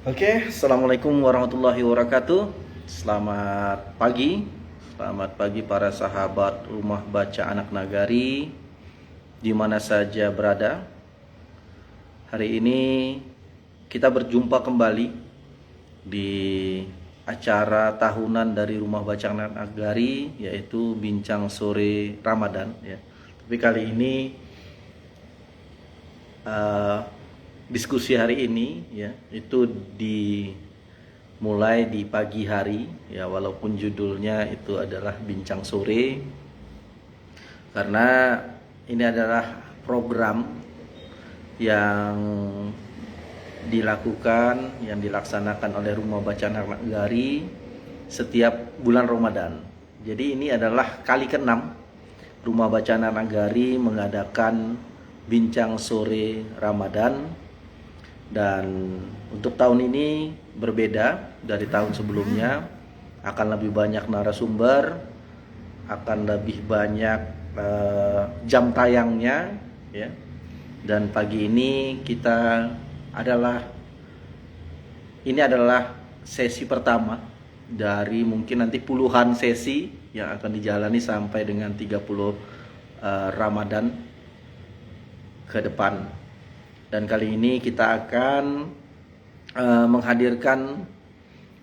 Assalamualaikum warahmatullahi wabarakatuh. Selamat pagi para sahabat Rumah Baca Anak Nagari di mana saja berada. Hari ini kita berjumpa kembali di acara tahunan dari Rumah Baca Anak Nagari, yaitu Bincang Sore Ramadan ya. Tapi kali ini diskusi hari ini ya itu dimulai di pagi hari ya, walaupun judulnya itu adalah Bincang Sore, karena ini adalah program yang dilaksanakan oleh Rumah Baca Anak Nagari setiap bulan Ramadan. Jadi ini adalah kali ke-6 Rumah Baca Anak Nagari mengadakan Bincang Sore Ramadan. Dan untuk tahun ini berbeda dari tahun sebelumnya, akan lebih banyak narasumber, akan lebih banyak jam tayangnya ya. Dan pagi ini ini adalah sesi pertama dari mungkin nanti puluhan sesi yang akan dijalani sampai dengan 30 Ramadan ke depan. Dan kali ini kita akan menghadirkan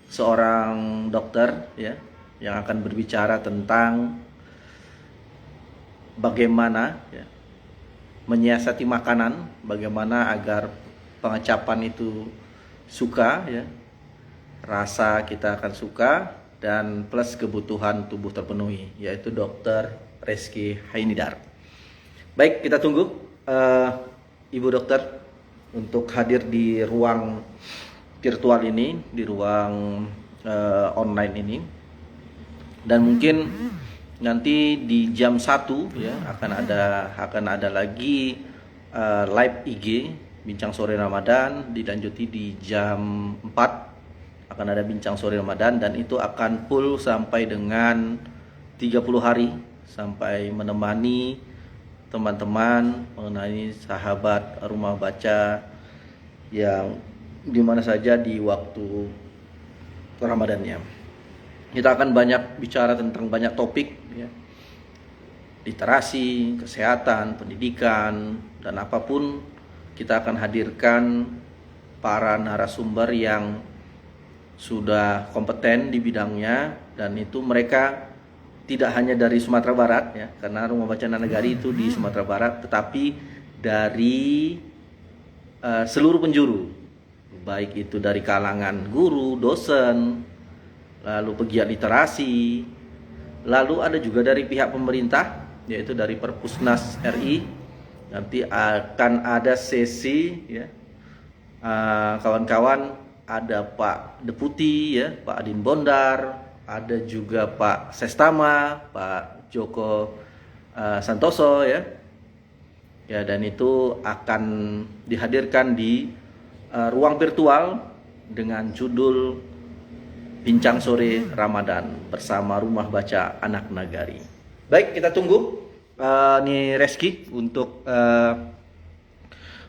seorang dokter ya, yang akan berbicara tentang bagaimana ya, menyiasati makanan, bagaimana agar pengecapan itu suka ya, rasa kita akan suka, dan plus kebutuhan tubuh terpenuhi, yaitu Dokter Reski Hainidar. Baik, kita tunggu Ibu dokter untuk hadir di ruang virtual ini, di ruang online ini. Dan mungkin nanti di jam 1 ya akan ada lagi live IG Bincang Sore Ramadan, dilanjuti di jam 4 akan ada Bincang Sore Ramadan, dan itu akan full sampai dengan 30 hari sampai menemani teman-teman, mengenai sahabat rumah baca yang dimana saja di waktu Ramadannya. Kita akan banyak bicara tentang banyak topik ya, literasi, kesehatan, pendidikan, dan apapun. Kita akan hadirkan para narasumber yang sudah kompeten di bidangnya, dan itu mereka tidak hanya dari Sumatera Barat ya, karena Rumah Baca Anak Nagari itu di Sumatera Barat, tetapi dari seluruh penjuru, baik itu dari kalangan guru, dosen, lalu pegiat literasi, lalu ada juga dari pihak pemerintah, yaitu dari Perpusnas RI. Nanti akan ada sesi ya, kawan-kawan, ada Pak Deputi ya, Pak Adin Bondar, ada juga Pak Sestama, Pak Joko Santoso ya. Ya, dan itu akan dihadirkan di ruang virtual dengan judul Bincang Sore Ramadan bersama Rumah Baca Anak Nagari. Baik, kita tunggu nih Reski untuk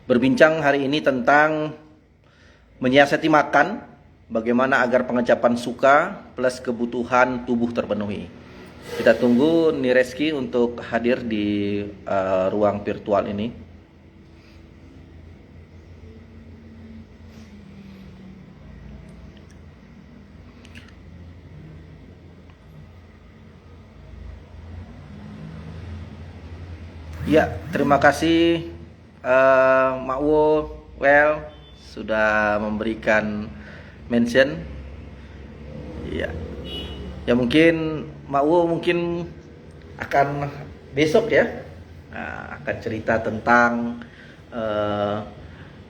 berbincang hari ini tentang menyiasati makan, bagaimana agar pengecapan suka plus kebutuhan tubuh terpenuhi. Kita tunggu nih Reski untuk hadir di ruang virtual ini. Ya, terima kasih Mak Wo sudah memberikan mention. Ya, ya mungkin Mak Wo akan besok ya, akan cerita tentang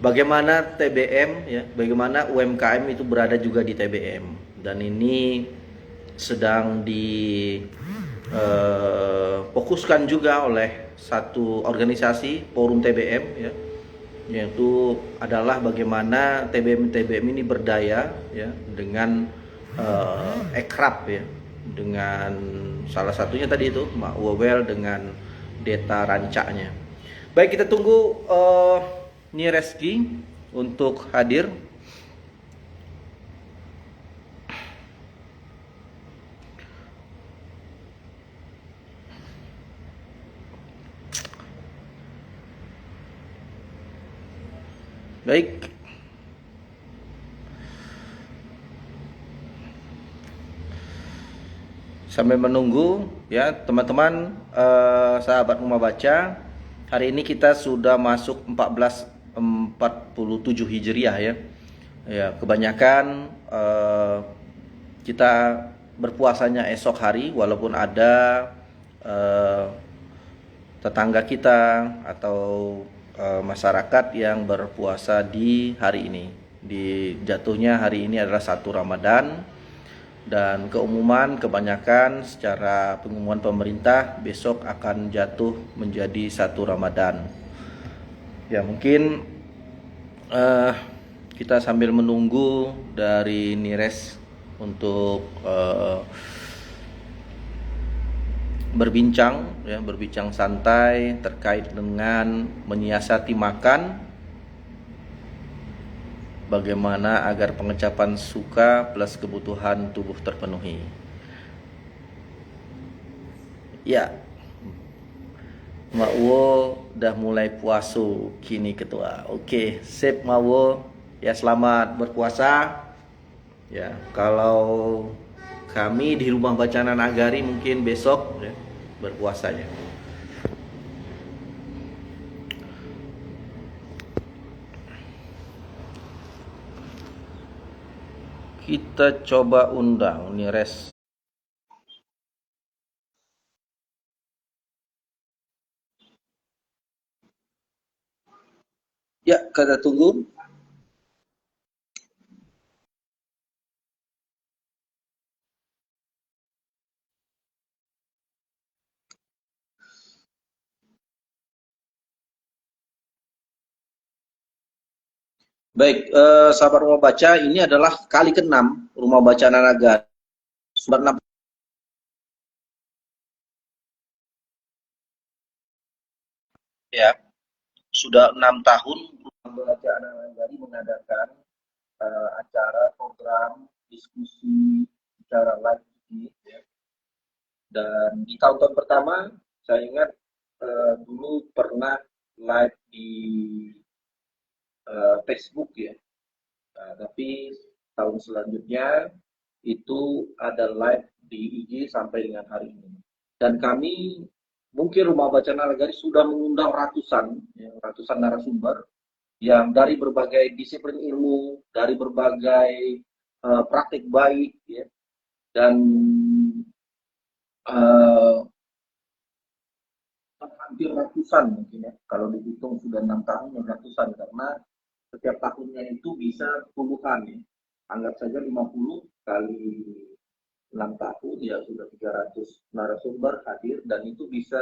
bagaimana TBM ya, bagaimana UMKM itu berada juga di TBM, dan ini sedang fokuskan juga oleh satu organisasi Forum TBM ya, yaitu adalah bagaimana TBM ini berdaya ya, dengan ekrab ya, dengan salah satunya tadi itu Mak Wowel dengan Deta Rancaknya. Baik, kita tunggu Reski untuk hadir. Baik, sambil menunggu ya teman-teman, sahabat Rumah Baca, hari ini kita sudah masuk 1447 Hijriah ya. Ya, kebanyakan kita berpuasanya esok hari, walaupun ada eh, tetangga kita atau masyarakat yang berpuasa di hari ini. Di jatuhnya hari ini adalah 1 Ramadan, dan keumuman kebanyakan secara pengumuman pemerintah besok akan jatuh menjadi 1 Ramadan. Ya mungkin eh, kita sambil menunggu dari Nires untuk berbincang santai terkait dengan menyiasati makan, bagaimana agar pengecapan suka plus kebutuhan tubuh terpenuhi. Ya, Mak Wo udah mulai puasu kini ketua. Oke, sip Mak Wo. Ya selamat berpuasa. Ya, kalau kami di Rumah Bacaan Nagari mungkin besok ya, berpuasanya. Kita coba undang Nires. Ya, kita tunggu. Baik, sahabat Rumah Baca, ini adalah kali ke-6 Rumah Bacaan Nagari. Sudah 6 ya, sudah 6 tahun Rumah Bacaan Nagari mengadakan acara program diskusi secara live ya. Dan di tahun-tahun pertama saya ingat dulu pernah live di Facebook ya. Tapi tahun selanjutnya itu ada live di IG sampai dengan hari ini. Dan kami mungkin Rumah Bacaan Nagari sudah mengundang ratusan narasumber yang dari berbagai disiplin ilmu, dari berbagai praktik baik ya, dan uh, hampir ratusan mungkin ya, kalau dihitung sudah 6 tahun ratusan, karena setiap tahunnya itu bisa puluhan ya, anggap saja 50 kali 6 tahun ya sudah 300 narasumber hadir, dan itu bisa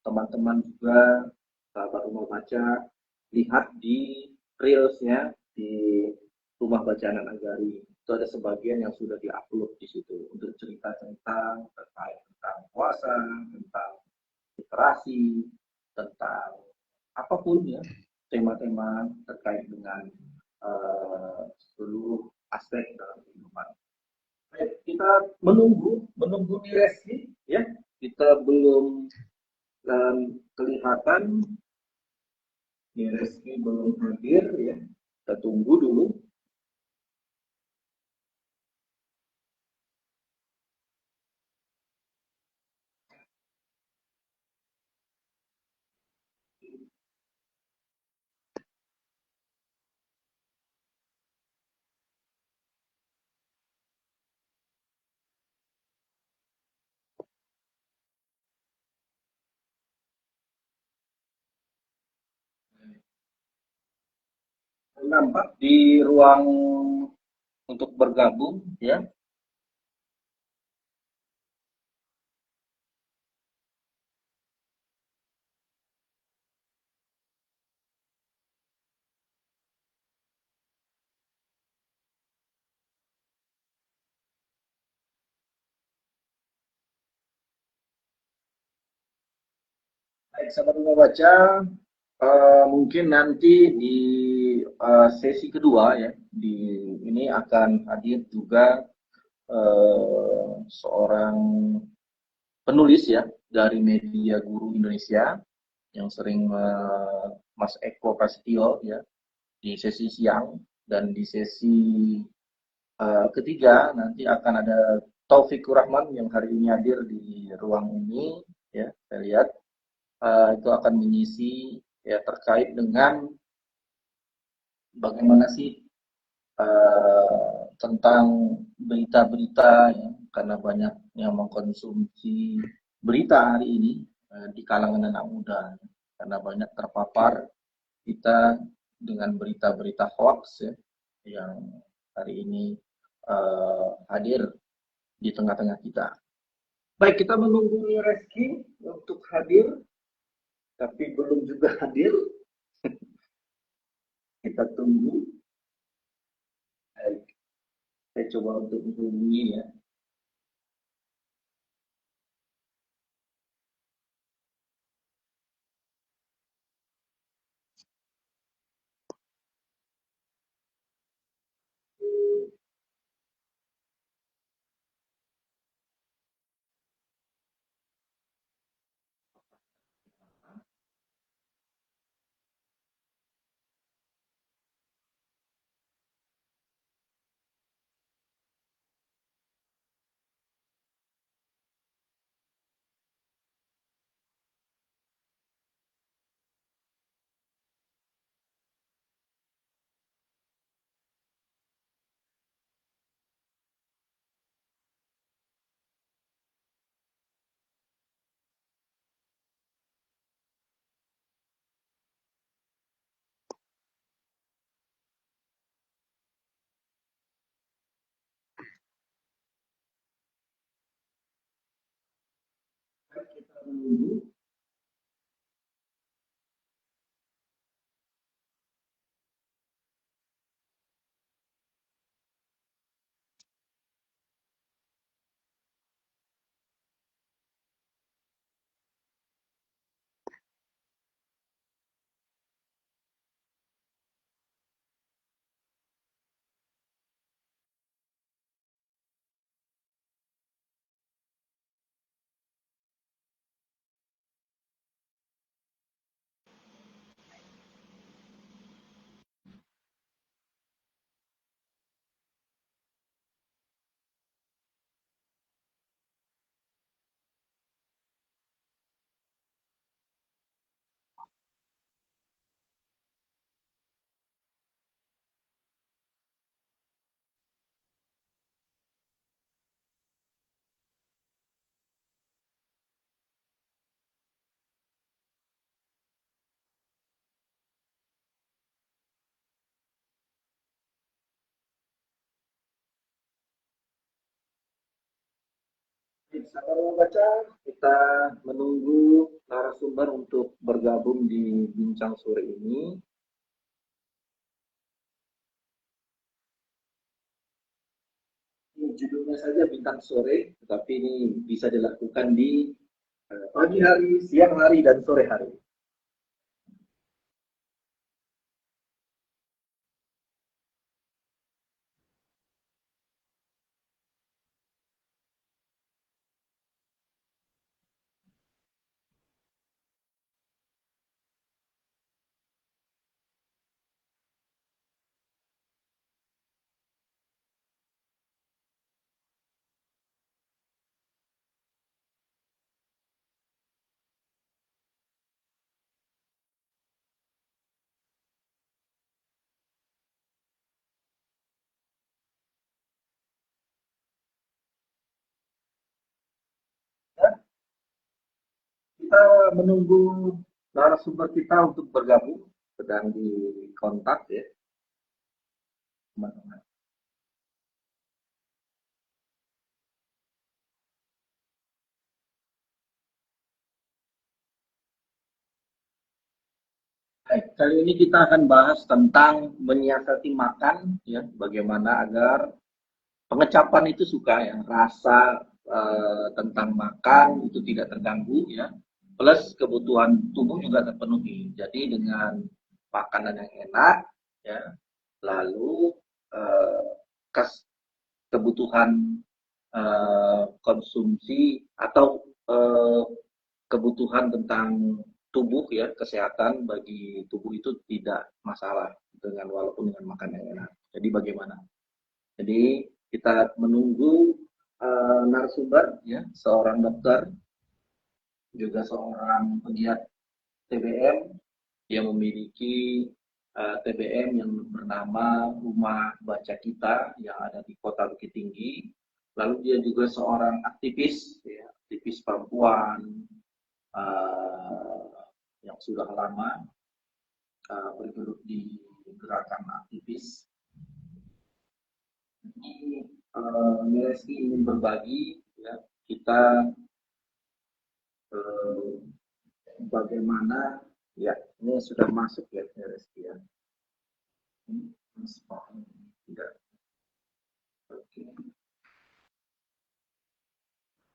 teman-teman juga sahabat Rumah Baca lihat di reelsnya di Rumah Bacaan Nagari. Itu ada sebagian yang sudah diupload di situ untuk cerita tentang puasa, tentang literasi, tentang apapun ya, tema-tema terkait dengan seluruh aspek dalam kehidupan. Baik, kita menunggu Reski ya. Kita belum kelihatan, Reski belum hadir ya. Kita tunggu dulu. Nampak di ruang untuk bergabung ya. Baik, sahabat Rumah Baca, mungkin nanti di sesi kedua ya, di ini akan hadir juga seorang penulis ya dari Media Guru Indonesia, yang sering Mas Eko Prasetyo ya di sesi siang, dan di sesi ketiga nanti akan ada Taufikur Rahman yang hari ini hadir di ruang ini ya, saya lihat itu akan mengisi ya terkait dengan bagaimana sih tentang berita-berita ya, karena banyak yang mengkonsumsi berita hari ini di kalangan anak muda, karena banyak terpapar kita dengan berita-berita hoax ya, yang hari ini hadir di tengah-tengah kita. Baik, kita menunggu Reski untuk hadir, tapi belum juga hadir. Kita tunggu. Baik, saya coba untuk menghubungi ya. Kita menunggu. Sabar membaca, kita menunggu narasumber untuk bergabung di bincang sore ini. Ini judulnya saja bintang sore, tetapi ini bisa dilakukan di pagi hari, siang hari, dan sore hari. Ya, kita menunggu narasumber kita untuk bergabung, sedang di kontak ya, teman-teman. Baik, kali ini kita akan bahas tentang menyiasati makan, ya, bagaimana agar pengecapan itu suka ya, rasa tentang makan itu tidak terganggu ya, plus kebutuhan tubuh juga terpenuhi. Jadi dengan makanan yang enak ya, lalu eh, kes, kebutuhan konsumsi atau kebutuhan tentang tubuh ya, kesehatan bagi tubuh itu tidak masalah dengan walaupun dengan makan yang enak. Jadi bagaimana? Jadi kita menunggu narasumber ya, seorang dokter juga seorang pegiat TBM yang memiliki TBM yang bernama Rumah Baca Kita yang ada di Kota Bukit Tinggi. Lalu dia juga seorang aktivis, ya, aktivis perempuan yang sudah lama bergelut di gerakan aktivis. Ini Reski ingin berbagi, ya, kita bagaimana, ya, ini sudah masuk ya Reski ya. Ini tidak. Oke.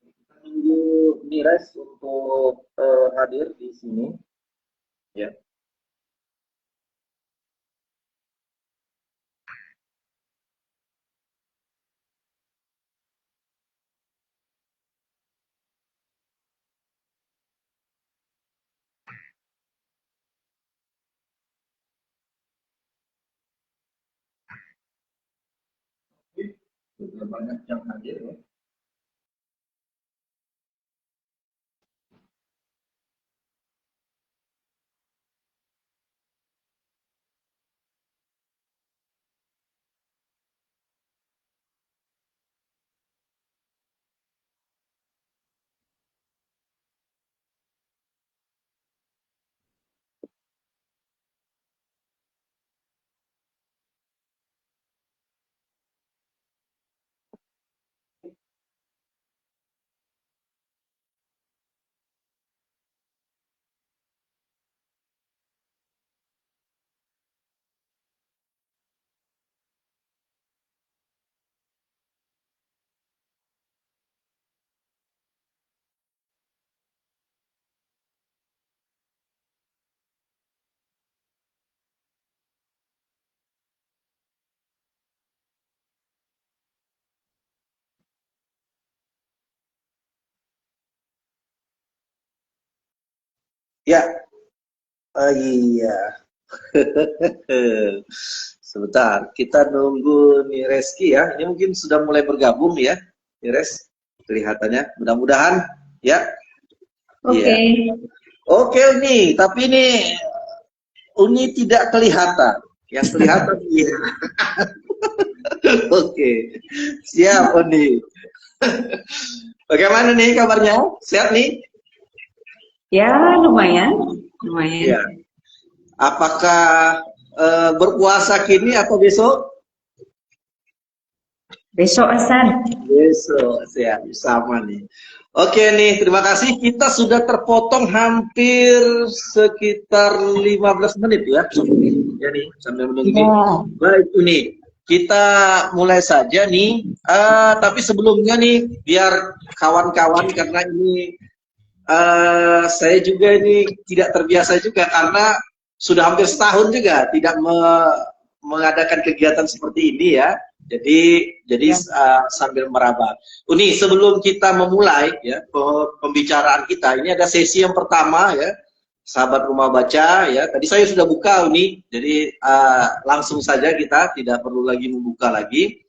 Kita tunggu Mires untuk hadir di sini, ya. Sudah banyak yang hadir ya. Ya, iya. Sebentar, kita nunggu nih Reski ya. Ini mungkin sudah mulai bergabung ya, Res. Kelihatannya, mudah-mudahan ya. Oke. Iya. Oke Uni, tapi ini Uni tidak kelihatan. Yang kelihatan iya. Oke, siap Uni. Bagaimana nih kabarnya? Sehat nih? Ya, lumayan. Lumayan. Ya. Apakah berpuasa kini atau besok? Besok Hasan. Besok, siap, sama nih. Oke nih, terima kasih. Kita sudah terpotong hampir sekitar 15 menit ya. Ya nih, sambil menunggu. Ya. Baik, Uni. Kita mulai saja nih. Tapi sebelumnya nih, biar kawan-kawan, karena ini saya juga ini tidak terbiasa juga, karena sudah hampir setahun juga tidak mengadakan kegiatan seperti ini ya. Jadi sambil meraba. Uni, sebelum kita memulai ya pembicaraan kita, ini ada sesi yang pertama ya, sahabat rumah baca ya. Tadi saya sudah buka Uni, jadi langsung saja kita tidak perlu lagi membuka lagi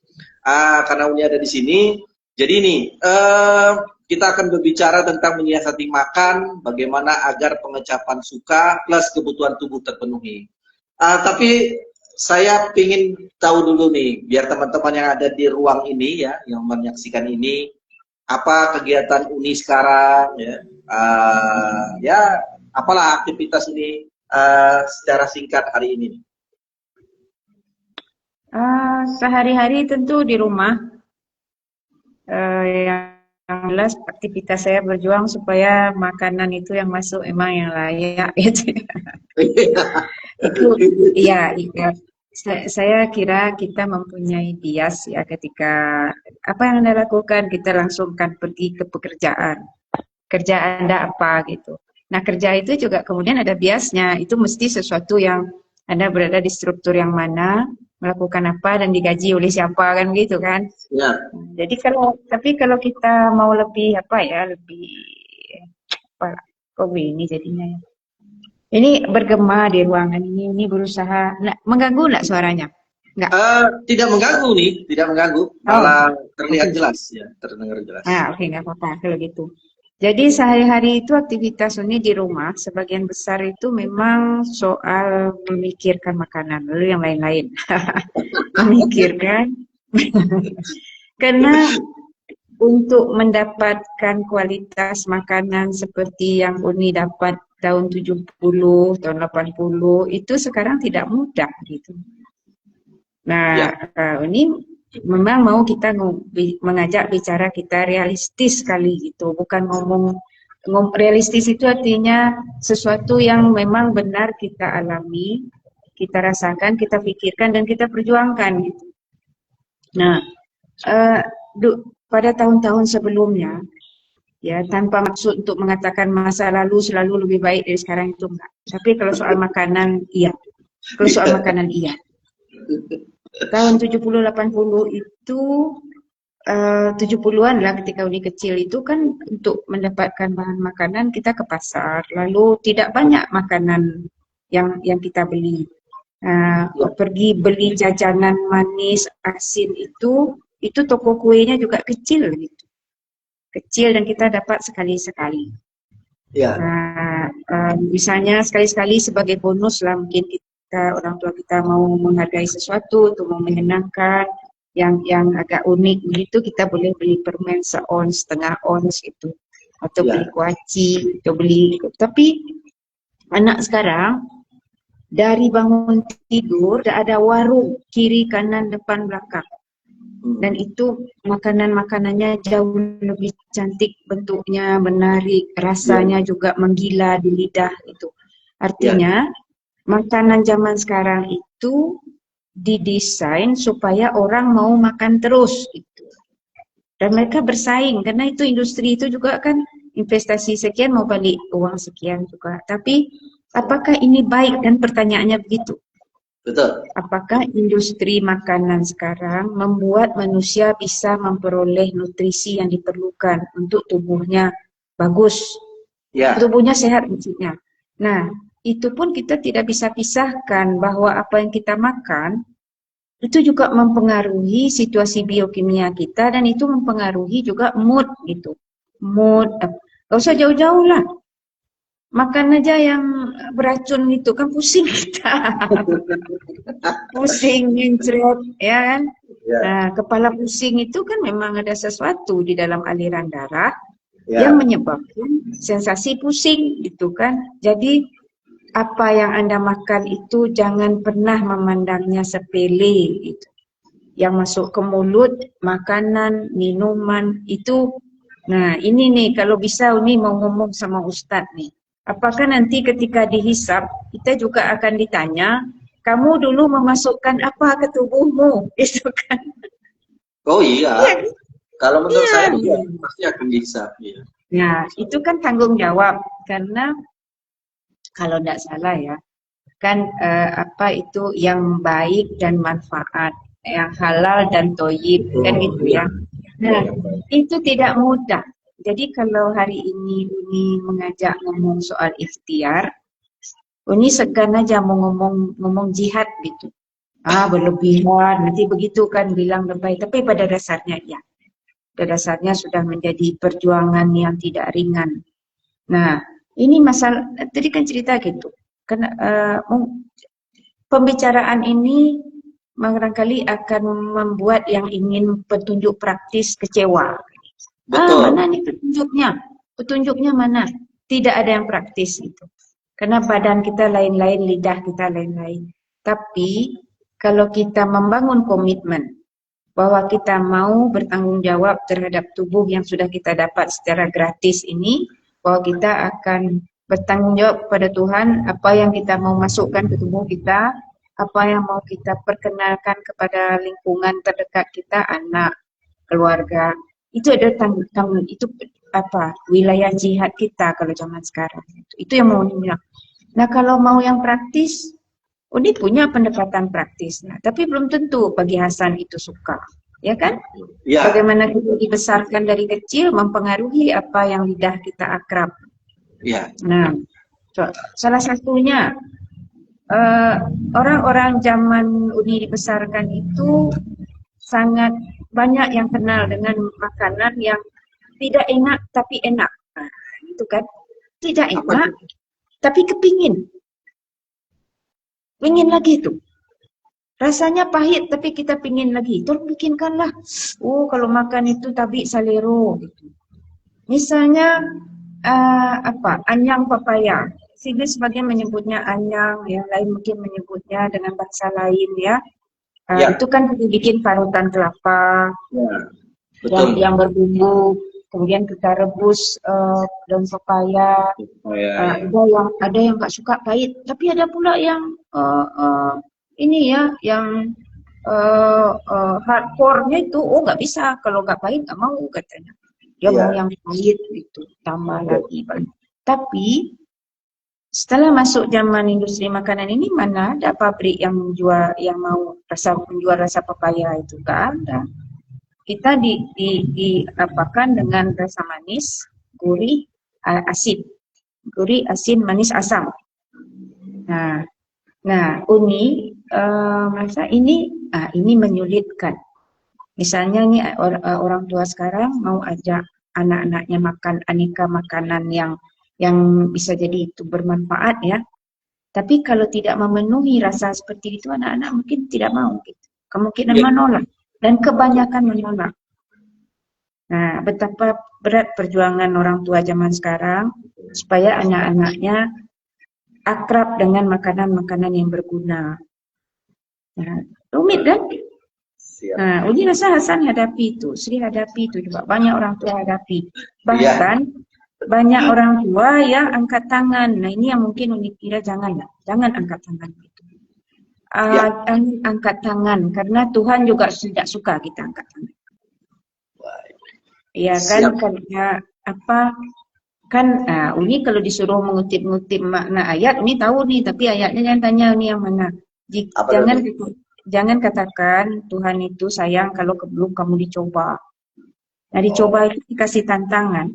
karena Uni ada di sini. Jadi ini kita akan berbicara tentang menyiasati makan, bagaimana agar pengecapan suka plus kebutuhan tubuh terpenuhi. Tapi saya ingin tahu dulu nih, biar teman-teman yang ada di ruang ini ya, yang menyaksikan ini, apa kegiatan Uni sekarang ya, ya apalah aktivitas ini secara singkat hari ini. Sehari-hari tentu di rumah. Yang jelas aktivitas saya berjuang supaya makanan itu yang masuk emang yang layak gitu. Itu iya. Saya kira kita mempunyai bias ya ketika apa yang Anda lakukan, kita langsung kan pergi ke pekerjaan. Kerja Anda apa gitu. Nah, kerja itu juga kemudian ada biasnya. Itu mesti sesuatu yang Anda berada di struktur yang mana, melakukan apa dan digaji oleh siapa kan gitu kan. Ya. Jadi kalau kita mau lebih apa ya, lebih apa kok ini jadinya ya. Ini bergema di ruangan ini berusaha mengganggu nggak suaranya? Nggak. Tidak mengganggu nih, tidak mengganggu, Oh, malah terlihat oke. jelas ya, terdengar jelas. Oke, nggak apa-apa kalau gitu. Jadi sehari-hari itu aktivitas Uni di rumah sebagian besar itu memang soal memikirkan makanan, lalu yang lain-lain. Memikirkan karena untuk mendapatkan kualitas makanan seperti yang Uni dapat tahun 70, tahun 80 itu sekarang tidak mudah gitu. Nah, Ya, Uni memang mau kita mengajak bicara kita realistis sekali gitu, bukan realistis itu artinya sesuatu yang memang benar kita alami, kita rasakan, kita pikirkan dan kita perjuangkan gitu. Nah, eh, pada tahun-tahun sebelumnya, ya tanpa maksud untuk mengatakan masa lalu selalu lebih baik dari sekarang itu enggak. Tapi kalau soal makanan, iya. Kalau soal makanan, iya. Tahun 70-80 itu 70-an lah ketika Uni kecil itu kan untuk mendapatkan bahan makanan kita ke pasar, lalu tidak banyak makanan yang kita beli. Pergi beli jajanan manis, asin itu toko kuenya juga kecil gitu. Kecil dan kita dapat sekali-sekali. ya, Misalnya sekali-sekali sebagai bonus lah mungkin kita orang tua kita mau menghargai sesuatu atau mau menyenangkan yang agak unik begitu kita boleh beli permen seons, setengah ons itu atau ya, beli kuaci atau beli tapi anak sekarang dari bangun tidur ada warung kiri kanan depan belakang dan itu makanan-makanannya jauh lebih cantik bentuknya, menarik, rasanya juga menggila di lidah itu. ya, Artinya makanan zaman sekarang itu didesain supaya orang mau makan terus gitu. Dan mereka bersaing karena itu industri itu juga kan investasi sekian mau balik uang sekian juga. Tapi apakah ini baik dan pertanyaannya begitu? betul. Apakah industri makanan sekarang membuat manusia bisa memperoleh nutrisi yang diperlukan untuk tubuhnya bagus, Ya, tubuhnya sehat maksudnya. Nah, itu pun kita tidak bisa pisahkan bahwa apa yang kita makan itu juga mempengaruhi situasi biokimia kita dan itu mempengaruhi juga mood gitu. Mood, gak usah jauh-jauh lah. Makan aja yang beracun itu kan pusing kita. Pusing, nyencret, ya kan? ya, Nah, kepala pusing itu kan memang ada sesuatu di dalam aliran darah yang ya, menyebabkan sensasi pusing gitu kan. Jadi apa yang Anda makan itu jangan pernah memandangnya sepele gitu. Yang masuk ke mulut, makanan, minuman itu. Nah, ini nih kalau bisa Uni mau ngomong sama Ustadz nih. Apakah nanti ketika dihisap kita juga akan ditanya, kamu dulu memasukkan apa ke tubuhmu? Itu kan. oh iya, Iya, kalau menurut iya. saya iya, pasti akan dihisap, ya. Nah, itu kan tanggung jawab karena kalau tidak salah ya, kan apa itu yang baik dan manfaat, yang halal dan toyib, kan Oh, gitu iya, ya. Nah, itu tidak mudah. Jadi kalau hari ini mengajak ngomong soal ikhtiar, Uni segan aja mau ngomong jihad gitu. Berlebihan, nanti begitu kan bilang lebay. Tapi pada dasarnya ya, pada dasarnya sudah menjadi perjuangan yang tidak ringan. Nah, ini masalah, tadi kan cerita gitu. Karena pembicaraan ini barangkali akan membuat yang ingin petunjuk praktis kecewa. Mana betul. nih petunjuknya? Petunjuknya mana? Tidak ada yang praktis itu. Karena badan kita lain-lain, lidah kita lain-lain. Tapi kalau kita membangun komitmen bahwa kita mau bertanggung jawab terhadap tubuh yang sudah kita dapat secara gratis ini, bahwa kita akan bertanggung jawab pada Tuhan apa yang kita mau masukkan ke tubuh kita, apa yang mau kita perkenalkan kepada lingkungan terdekat kita, anak, keluarga. Itu ada tanggung itu apa wilayah jihad kita kalau zaman sekarang. Itu yang mau bilang. Nah kalau mau yang praktis, Uni punya pendekatan praktisnya, tapi belum tentu bagi Hasan itu suka, ya kan? Ya, Bagaimana kita dibesarkan dari kecil mempengaruhi apa yang lidah kita akrab. ya, Nah, Salah satunya orang-orang zaman Uni dibesarkan itu sangat banyak yang kenal dengan makanan yang tidak enak tapi enak. Nah, itu kan tidak Apa enak tapi pingin lagi tuh. Rasanya pahit tapi kita pingin lagi. Terus bikinkanlah. Oh, kalau makan itu tabi salero gitu. Misalnya anyang papaya. Sini sebagian menyebutnya anyang, yang lain mungkin menyebutnya dengan bahasa lain ya. Ya. Itu kan dibikin parutan kelapa Ya, betul. yang berbumbu. Kemudian kita rebus daun papaya. Oh, ya, ya. Ada yang nggak suka pahit, tapi ada pula yang ini ya, yang hardcore-nya itu, oh nggak bisa, kalau nggak pahit nggak mau katanya. Dia mau yang pahit gitu, tambah lagi. Tapi setelah masuk zaman industri makanan ini, mana ada pabrik yang menjual, yang mau menjual rasa papaya itu? Nggak ada. Kita diapakan dengan rasa manis, gurih, asin. Gurih, asin, manis, asam. Nah, Uni merasa ini menyulitkan. Misalnya nih orang tua sekarang mau ajak anak-anaknya makan aneka makanan yang bisa jadi itu bermanfaat ya. Tapi kalau tidak memenuhi rasa seperti itu, anak-anak mungkin tidak mau. Gitu. Kemungkinan menolak. Dan kebanyakan menolak. Nah, betapa berat perjuangan orang tua zaman sekarang supaya anak-anaknya akrab dengan makanan-makanan yang berguna. Nah, rumit kan? Nah, Uni rasa Hasan hadapi itu, Sri hadapi itu juga, banyak orang tua hadapi. Bahkan banyak orang tua yang angkat tangan. Nah, ini yang mungkin Uni kira jangan angkat tangan gitu. Angkat tangan karena Tuhan juga tidak suka kita angkat tangan. Ya kan, karena apa? Kan Uni kalau disuruh mengutip-ngutip makna ayat, Uni tahu nih, tapi ayatnya jangan tanya Uni yang mana. Jangan katakan Tuhan itu sayang kalau belum kamu dicoba. Nah, dicoba itu dikasih tantangan.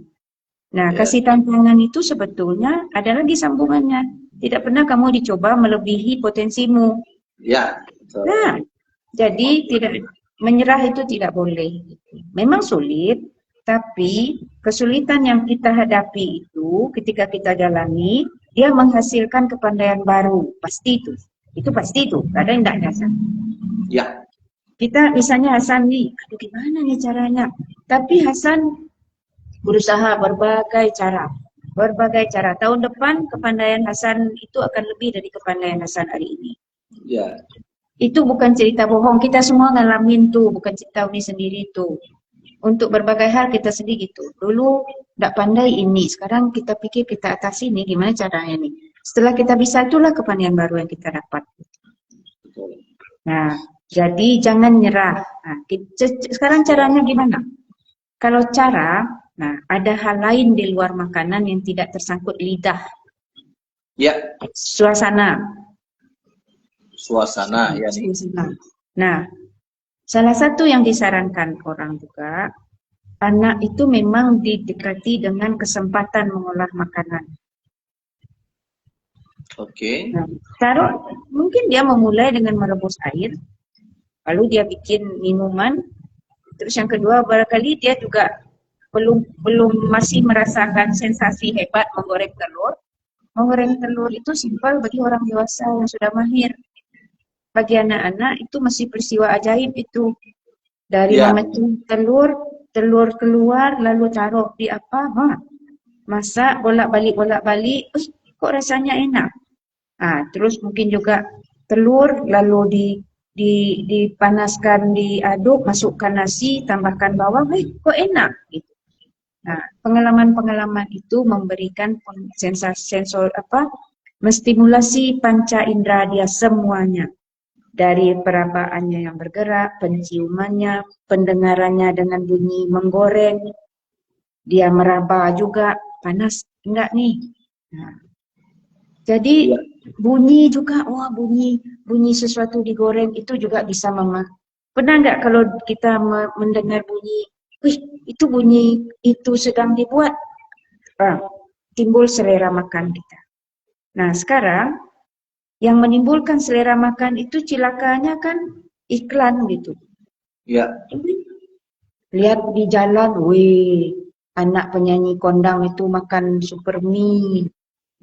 Nah, kasih tantangan itu sebetulnya ada lagi sambungannya. Tidak pernah kamu dicoba melebihi potensimu. Ya. Nah, jadi tidak menyerah itu tidak boleh. Memang sulit, tapi kesulitan yang kita hadapi itu ketika kita jalani, dia menghasilkan kepandaian baru. Pasti itu. Itu pasti itu. Ada yang tidak Hasan. Ya. Kita misalnya Hasan nih, aduh gimana nih caranya? Tapi Hasan berusaha berbagai cara. Tahun depan kepandaian Hasan itu akan lebih dari kepandaian Hasan hari ini. Ya. Itu bukan cerita bohong. Kita semua ngalamin tuh, bukan cerita Uni sendiri tuh. Untuk berbagai hal kita sedih gitu. Dulu tidak pandai ini, sekarang kita pikir kita atasi ini, gimana caranya nih? Setelah kita bisa, itulah kepandaian baru yang kita dapat. Nah, jadi jangan nyerah. Nah, sekarang caranya gimana? Kalau cara, nah ada hal lain di luar makanan yang tidak tersangkut lidah. Ya. Suasana, ya nih. Nah, salah satu yang disarankan orang juga, anak itu memang didekati dengan kesempatan mengolah makanan. Oke. Nah, mungkin dia memulai dengan merebus air, lalu dia bikin minuman. Terus yang kedua, barangkali dia juga belum masih merasakan sensasi hebat menggoreng telur. Menggoreng telur itu simpel bagi orang dewasa yang sudah mahir. Bagi anak-anak itu masih peristiwa ajaib itu. Dari memecah telur keluar, lalu taruh di apa? Masak, bolak-balik, kok rasanya enak. Terus mungkin juga telur, lalu dipanaskan, diaduk, masukkan nasi, tambahkan bawang, kok enak gitu. Nah, pengalaman-pengalaman itu memberikan sensor menstimulasi panca indera dia semuanya. Dari perabaannya yang bergerak, penciumannya, pendengarannya dengan bunyi menggoreng, dia meraba juga, panas enggak nih. Nah, jadi bunyi juga, bunyi sesuatu digoreng itu juga bisa Pernah enggak kalau kita mendengar bunyi, itu bunyi itu sedang dibuat, timbul selera makan kita. Nah, sekarang yang menimbulkan selera makan itu cilakanya kan iklan gitu. Ya. Lihat di jalan, wih, anak penyanyi kondang itu makan super mie.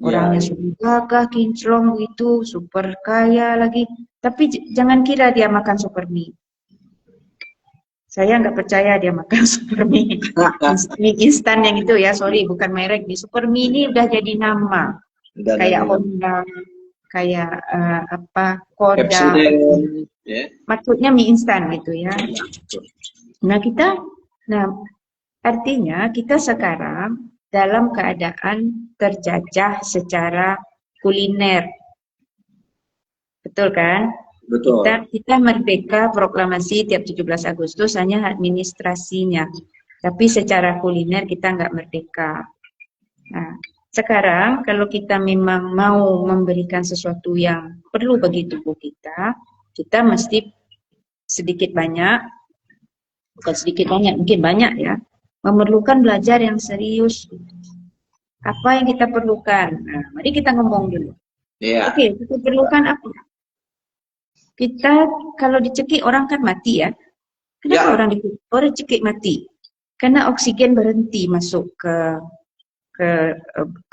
Orangnya Ya. super gagah, kinclong gitu, super kaya lagi. Tapi jangan kira dia makan super mie. Saya nggak percaya dia makan super mie. Mie instan yang itu ya, sorry, bukan merek. Di super mie ini udah jadi nama. Dan Kayak ada Honda, kayak Kodak. Pepsodent, ya. Maksudnya mie instan gitu ya. Nah artinya kita sekarang dalam keadaan terjajah secara kuliner. Betul kan? Betul. Kita merdeka proklamasi tiap 17 Agustus hanya administrasinya. Tapi secara kuliner kita nggak merdeka. Nah, sekarang kalau kita memang mau memberikan sesuatu yang perlu bagi tubuh kita mesti sedikit banyak, bukan sedikit banyak, mungkin banyak ya, memerlukan belajar yang serius. Apa yang kita perlukan? Nah, mari kita ngomong dulu. Iya. Oke, kita perlukan apa? Kita kalau dicekik orang kan mati ya. Kenapa Ya. orang dicekik mati? Karena oksigen berhenti masuk ke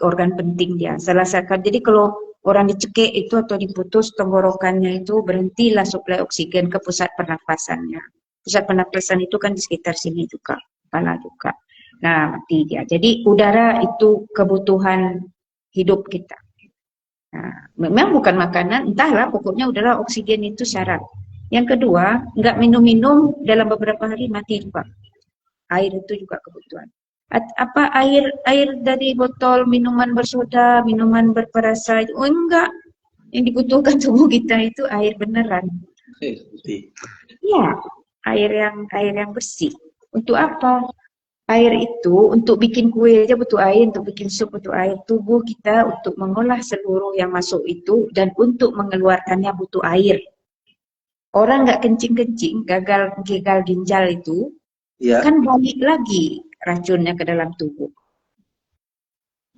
organ penting dia. Jadi kalau orang dicekik itu atau diputus tenggorokannya itu berhentilah suplai oksigen ke pusat pernapasannya. Pusat pernapasan itu kan di sekitar sini juga, kepala juga. Nah, mati dia. Jadi udara itu kebutuhan hidup kita. Nah, memang bukan makanan, entahlah, pokoknya udara oksigen itu syarat. Yang kedua, nggak minum-minum dalam beberapa hari mati juga. Air itu juga kebutuhan. Apa air dari botol, minuman bersoda, minuman berperasa itu? Oh enggak. Yang dibutuhkan tubuh kita itu air beneran. Ya, air yang bersih. Untuk apa? Air itu untuk bikin kue aja butuh air, untuk bikin sup butuh air. Tubuh kita untuk mengolah seluruh yang masuk itu dan untuk mengeluarkannya butuh air. Orang nggak kencing-kencing, gagal ginjal itu, Ya. kan balik lagi racunnya ke dalam tubuh.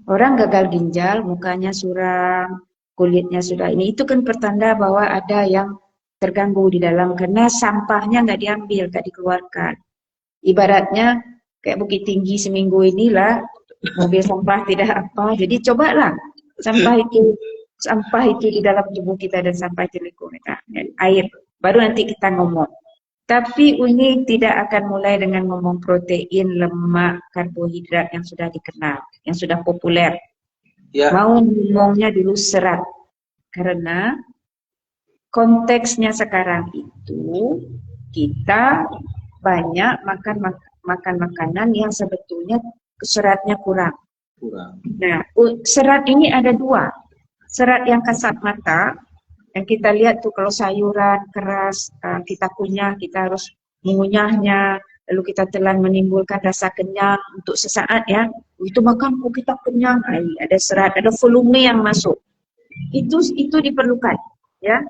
Orang gagal ginjal, mukanya suram, kulitnya sudah ini, itu kan pertanda bahwa ada yang terganggu di dalam karena sampahnya nggak diambil, nggak dikeluarkan. Ibaratnya kayak Bukit Tinggi seminggu inilah mobil sampah tidak apa. Jadi cobalah sampah itu di dalam tubuh kita dan sampah itu lingkungan air. Baru nanti kita ngomong. Tapi ini tidak akan mulai dengan ngomong protein, lemak, karbohidrat yang sudah dikenal, yang sudah populer. Ya. Mau ngomongnya dulu serat. Karena konteksnya sekarang itu kita banyak makan makanan yang sebetulnya seratnya kurang. Nah, serat ini ada dua. Serat yang kasat mata, yang kita lihat tuh kalau sayuran keras, kita kunyah, kita harus mengunyahnya, lalu kita telan menimbulkan rasa kenyang untuk sesaat ya. Itu makan kok kita kenyang, ada serat, ada volume yang masuk. Itu diperlukan ya.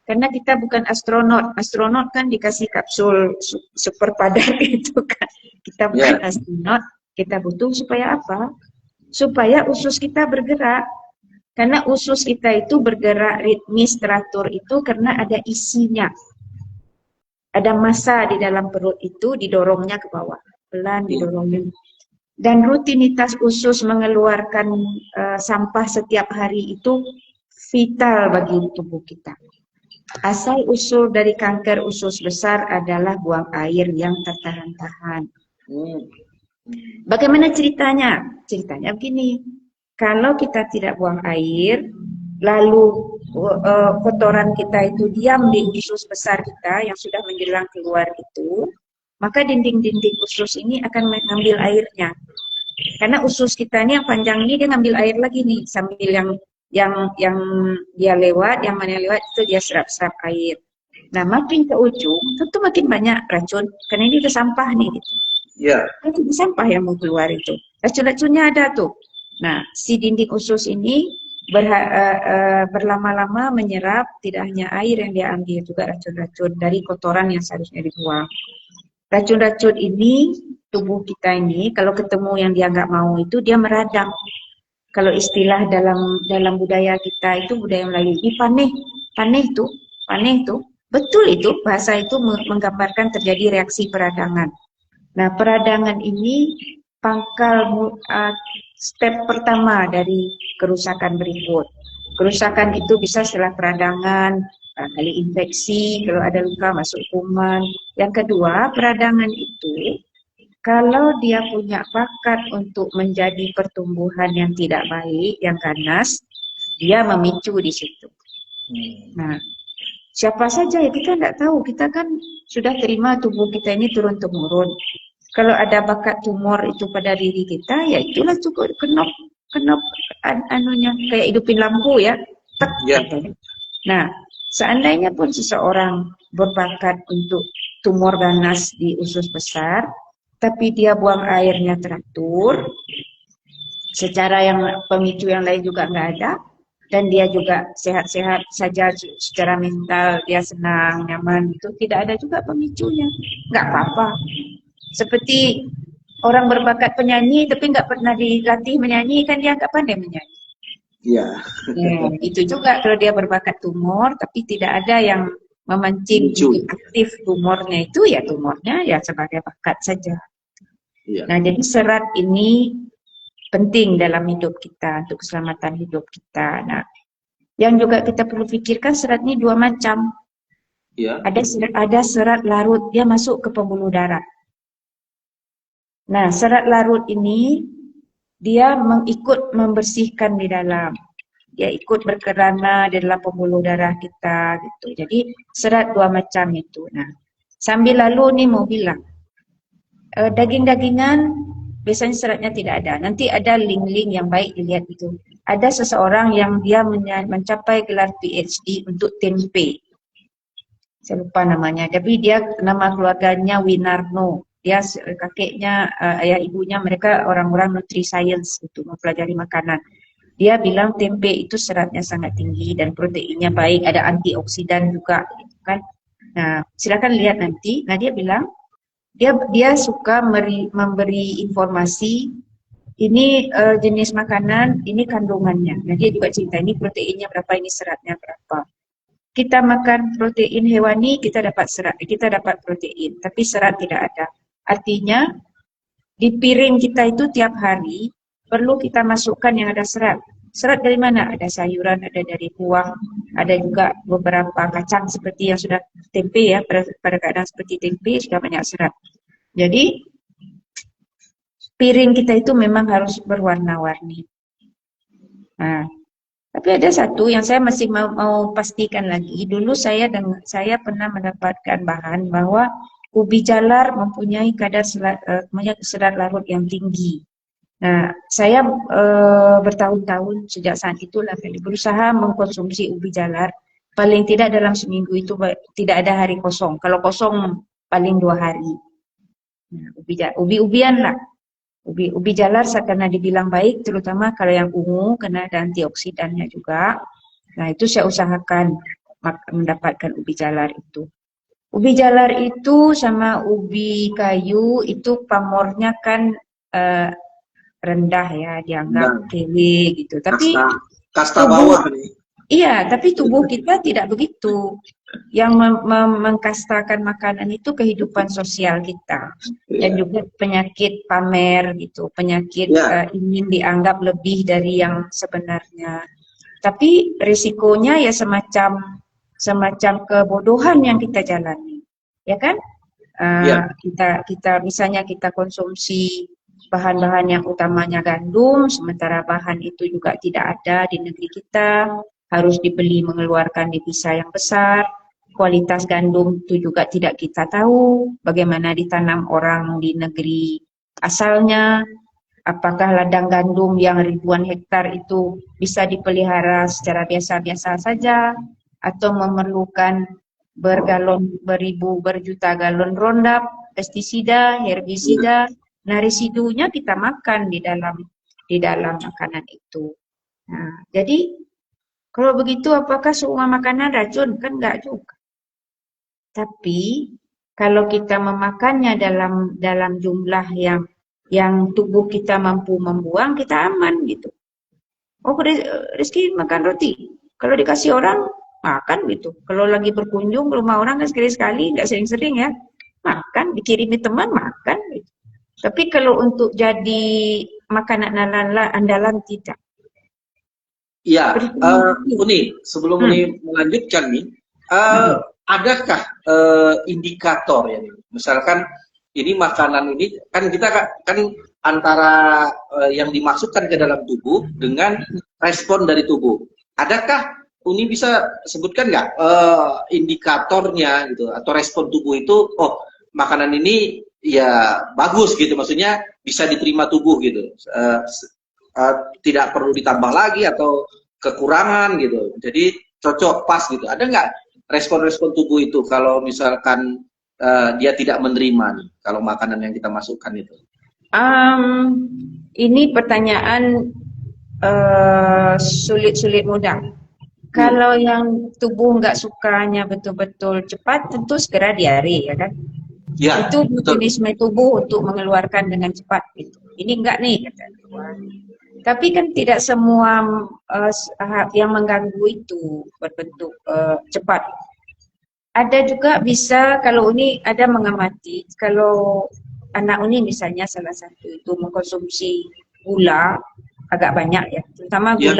Karena kita bukan astronot. Astronot kan dikasih kapsul super padat gitu kan. Kita bukan astronot. Kita butuh supaya apa? Supaya usus kita bergerak. Karena usus kita itu bergerak ritmis teratur itu karena ada isinya. Ada massa di dalam perut itu didorongnya ke bawah. Pelan didorongnya. Dan rutinitas usus mengeluarkan sampah setiap hari itu vital bagi tubuh kita. Asal usul dari kanker usus besar adalah buang air yang tertahan-tahan. Bagaimana ceritanya? Ceritanya begini, kalau kita tidak buang air, lalu kotoran kita itu diam di usus besar kita yang sudah menjelang keluar itu, maka dinding-dinding usus ini akan mengambil airnya. Karena usus kita ini yang panjang ini dia ngambil air lagi nih sambil yang dia lewat, yang mana lewat itu dia serap-serap air. Nah, makin ke ujung, tentu makin banyak racun, karena ini udah sampah nih gitu. Ya. Itu sampah yang mau keluar itu. Racun-racunnya ada tuh. Nah, si dinding usus ini berlama-lama menyerap tidak hanya air yang dia ambil, juga racun-racun dari kotoran yang seharusnya dibuang. Racun-racun ini, tubuh kita ini, kalau ketemu yang dia nggak mau itu, dia meradang. Kalau istilah dalam budaya kita itu budaya Melayu ini paneh itu betul itu bahasa itu menggambarkan terjadi reaksi peradangan. Nah, peradangan ini step pertama dari kerusakan berikut. Kerusakan itu bisa setelah peradangan, kali infeksi, kalau ada luka masuk kuman. Yang kedua, peradangan itu kalau dia punya bakat untuk menjadi pertumbuhan yang tidak baik, yang ganas, dia memicu di situ. Nah, siapa saja ya kita tidak tahu. Kita kan sudah terima tubuh kita ini turun-temurun. Kalau ada bakat tumor itu pada diri kita, ya itulah cukup kenop anunya kayak hidupin lampu ya. Tek, Ya. Nah, seandainya pun seseorang berbakat untuk tumor ganas di usus besar, tapi dia buang airnya teratur, secara yang pemicu yang lain juga nggak ada, dan dia juga sehat-sehat saja secara mental, dia senang, nyaman, itu tidak ada juga pemicunya, nggak apa-apa. Seperti orang berbakat penyanyi tapi nggak pernah dilatih menyanyi, kan dia nggak pandai menyanyi. Ya. Itu juga kalau dia berbakat tumor tapi tidak ada yang memancing aktif tumornya, itu ya tumornya ya sebagai bakat saja. Ya. Nah, jadi serat ini penting dalam hidup kita, untuk keselamatan hidup kita. Nah, yang juga kita perlu pikirkan, serat ini dua macam. Ya. Ada serat larut, dia masuk ke pembuluh darah. Nah, serat larut ini dia ikut membersihkan di dalam. Dia ikut berkerana di dalam pembuluh darah kita gitu. Jadi serat dua macam itu. Nah, sambil lalu nih mau bilang, daging-dagingan biasanya seratnya tidak ada. Nanti ada link-link yang baik dilihat itu. Ada seseorang yang dia mencapai gelar PhD untuk tempe. Saya lupa namanya. Tapi dia nama keluarganya Winarno. Dia kakeknya, ayah ibunya mereka orang-orang nutriscience itu, mempelajari makanan. Dia bilang tempe itu seratnya sangat tinggi dan proteinnya baik, ada antioksidan juga, gitu kan. Nah, silakan lihat nanti. Nah, dia bilang dia suka memberi informasi ini jenis makanan, ini kandungannya. Nah, dia juga cerita ini proteinnya berapa, ini seratnya berapa. Kita makan protein hewani, kita dapat serat, kita dapat protein, tapi serat tidak ada. Artinya di piring kita itu tiap hari perlu kita masukkan yang ada serat. Serat dari mana? Ada sayuran, ada dari buah, ada juga beberapa kacang seperti yang sudah tempe ya, pada keadaan seperti tempe sudah banyak serat. Jadi piring kita itu memang harus berwarna-warni. Nah, tapi ada satu yang saya masih mau pastikan lagi. Dulu saya pernah mendapatkan bahan bahwa ubi jalar mempunyai kadar serat larut yang tinggi. Nah, saya bertahun-tahun sejak saat itulah berusaha mengkonsumsi ubi jalar. Paling tidak dalam seminggu itu tidak ada hari kosong. Kalau kosong paling 2 hari. Nah, ubi-ubian lah. Ubi jalar karena dibilang baik, terutama kalau yang ungu karena ada antioksidannya juga. Nah, itu saya usahakan mendapatkan ubi jalar itu. Ubi jalar itu sama ubi kayu itu pamornya kan rendah ya, dianggap kele gitu. Tapi kasta bawah nih. Iya, tapi tubuh kita tidak begitu. Yang mengkastakan makanan itu kehidupan sosial kita. Dan juga penyakit pamer gitu, penyakit ingin dianggap lebih dari yang sebenarnya. Tapi risikonya ya semacam kebodohan yang kita jalani. Ya kan? Kita misalnya kita konsumsi bahan-bahan yang utamanya gandum, sementara bahan itu juga tidak ada di negeri kita, harus dibeli mengeluarkan devisa yang besar. Kualitas gandum itu juga tidak kita tahu, bagaimana ditanam orang di negeri asalnya, apakah ladang gandum yang ribuan hektar itu bisa dipelihara secara biasa-biasa saja, atau memerlukan berjuta galon Roundup, pestisida, herbisida. Nah, residunya kita makan di dalam makanan itu. Nah, jadi kalau begitu apakah semua makanan racun? Kan enggak juga. Tapi kalau kita memakannya dalam jumlah yang tubuh kita mampu membuang, kita aman gitu. Oh, Rizky makan roti. Kalau dikasih orang, makan gitu. Kalau lagi berkunjung ke rumah orang kan sekali-sekali, nggak sering-sering ya. Makan, dikirimi teman, makan gitu. Tapi kalau untuk jadi makanan andalan, andalan tidak. Ya, Seperti Uni, sebelum hmm, Uni melanjutkan nih, hmm. adakah indikator ya nih? Misalkan ini makanan ini kan kita kan antara yang dimasukkan ke dalam tubuh dengan respon dari tubuh. Adakah Uni bisa sebutkan nggak indikatornya gitu atau respon tubuh itu? Oh, makanan ini ya bagus gitu, maksudnya bisa diterima tubuh gitu. Tidak perlu ditambah lagi atau kekurangan gitu. Jadi cocok pas gitu. Ada nggak respon-respon tubuh itu kalau misalkan dia tidak menerima nih kalau makanan yang kita masukkan itu? Ini pertanyaan sulit-sulit mudah. Hmm. Kalau yang tubuh nggak sukanya betul-betul cepat, tentu segera diare, ya kan? Ya, Itu betul. mekanisme tubuh untuk mengeluarkan dengan cepat. Gitu. Ini enggak nih, kata keluar. Tapi kan tidak semua yang mengganggu itu berbentuk cepat. Ada juga bisa kalau ini ada mengamati, kalau anak ini misalnya salah satu itu mengkonsumsi gula agak banyak ya, terutama Ya.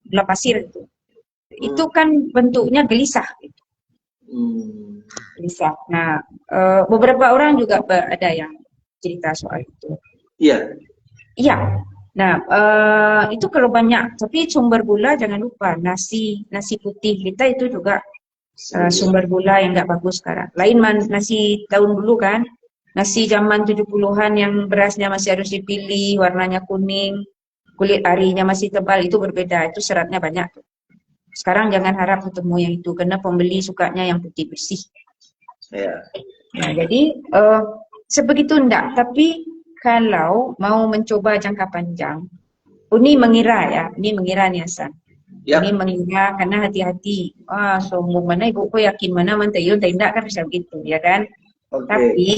gula pasir itu. Hmm. Itu kan bentuknya gelisah, gitu. Hmm. Gelisah. Nah, beberapa orang juga ada yang cerita soal itu. Iya. Iya. Nah, itu kalau banyak, tapi sumber gula jangan lupa nasi putih kita itu juga sumber gula yang nggak bagus sekarang. Lain nasi tahun dulu kan, nasi zaman 70-an yang berasnya masih harus dipilih, warnanya kuning, kulit arinya masih tebal, itu berbeda, itu seratnya banyak. Sekarang jangan harap ketemu yang itu, karena pembeli sukanya yang putih bersih. Ya. Nah, jadi sebegitu enggak, tapi kalau mau mencoba jangka panjang, Uni mengira ya, ini mengira nih Hasan. Ini Ya. mengira karena hati-hati. Wah, sombong mana ibuku yakin mana mantayun tidak kan bisa begitu ya kan. Oke. Tapi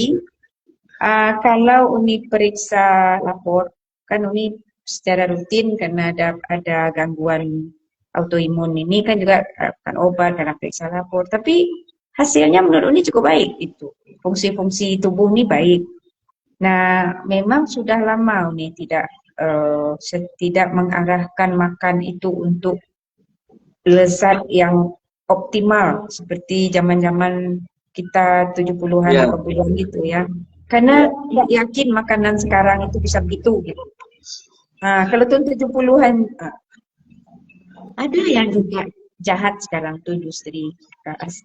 kalau Uni periksa lapor, kan Uni secara rutin karena ada gangguan autoimun ini kan juga kan obat karena periksa lapor. Tapi hasilnya menurut Uni cukup baik itu. Fungsi-fungsi tubuh ini baik. Nah, memang sudah lama Uni tidak mengarahkan makan itu untuk lezat yang optimal seperti zaman-zaman kita 70-an, Ya. 80-an gitu ya. Karena Ya. tidak yakin makanan sekarang itu bisa begitu gitu. Nah, kalau tahun 70-an ada yang juga jahat sekarang tuh industri.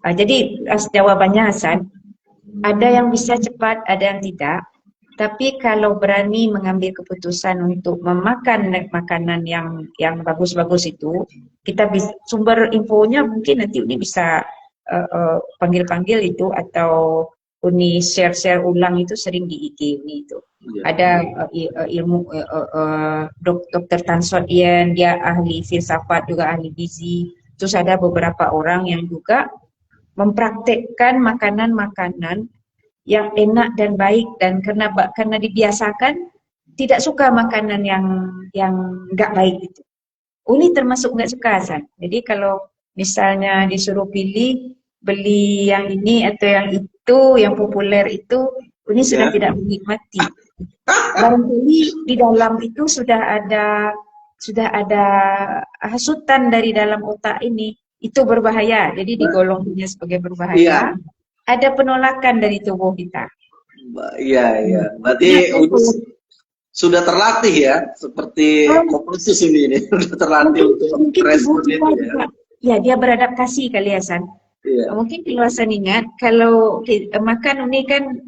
Jadi jawabannya Hasan, ada yang bisa cepat, ada yang tidak. Tapi kalau berani mengambil keputusan untuk memakan makanan yang bagus-bagus itu, kita bisa sumber infonya mungkin nanti Uni bisa panggil-panggil itu atau Uni share-share ulang itu sering di IG Uni itu. Ya. Ada ilmu Dr. Tan Sot Yen, dia ahli filsafat juga ahli gizi. Terus ada beberapa orang yang juga mempraktekkan makanan-makanan yang enak dan baik dan karena dibiasakan tidak suka makanan yang nggak baik itu. Uni termasuk nggak suka San. Jadi kalau misalnya disuruh pilih beli yang ini atau yang itu yang populer itu, Uni sudah Ya. tidak menikmati. Barangkali di dalam itu sudah ada hasutan dari dalam otak ini itu berbahaya. Jadi digolongnya sebagai berbahaya. Iya. Ada penolakan dari tubuh kita. Iya, iya. Berarti Nah, sudah terlatih ya, seperti oh, Kopassus ini sudah terlatih mungkin untuk mungkin tubuh respon kita itu ya. juga, ya dia beradaptasi kali ya San. Iya, Mungkin kalau Hasan ingat, kalau makan Uni kan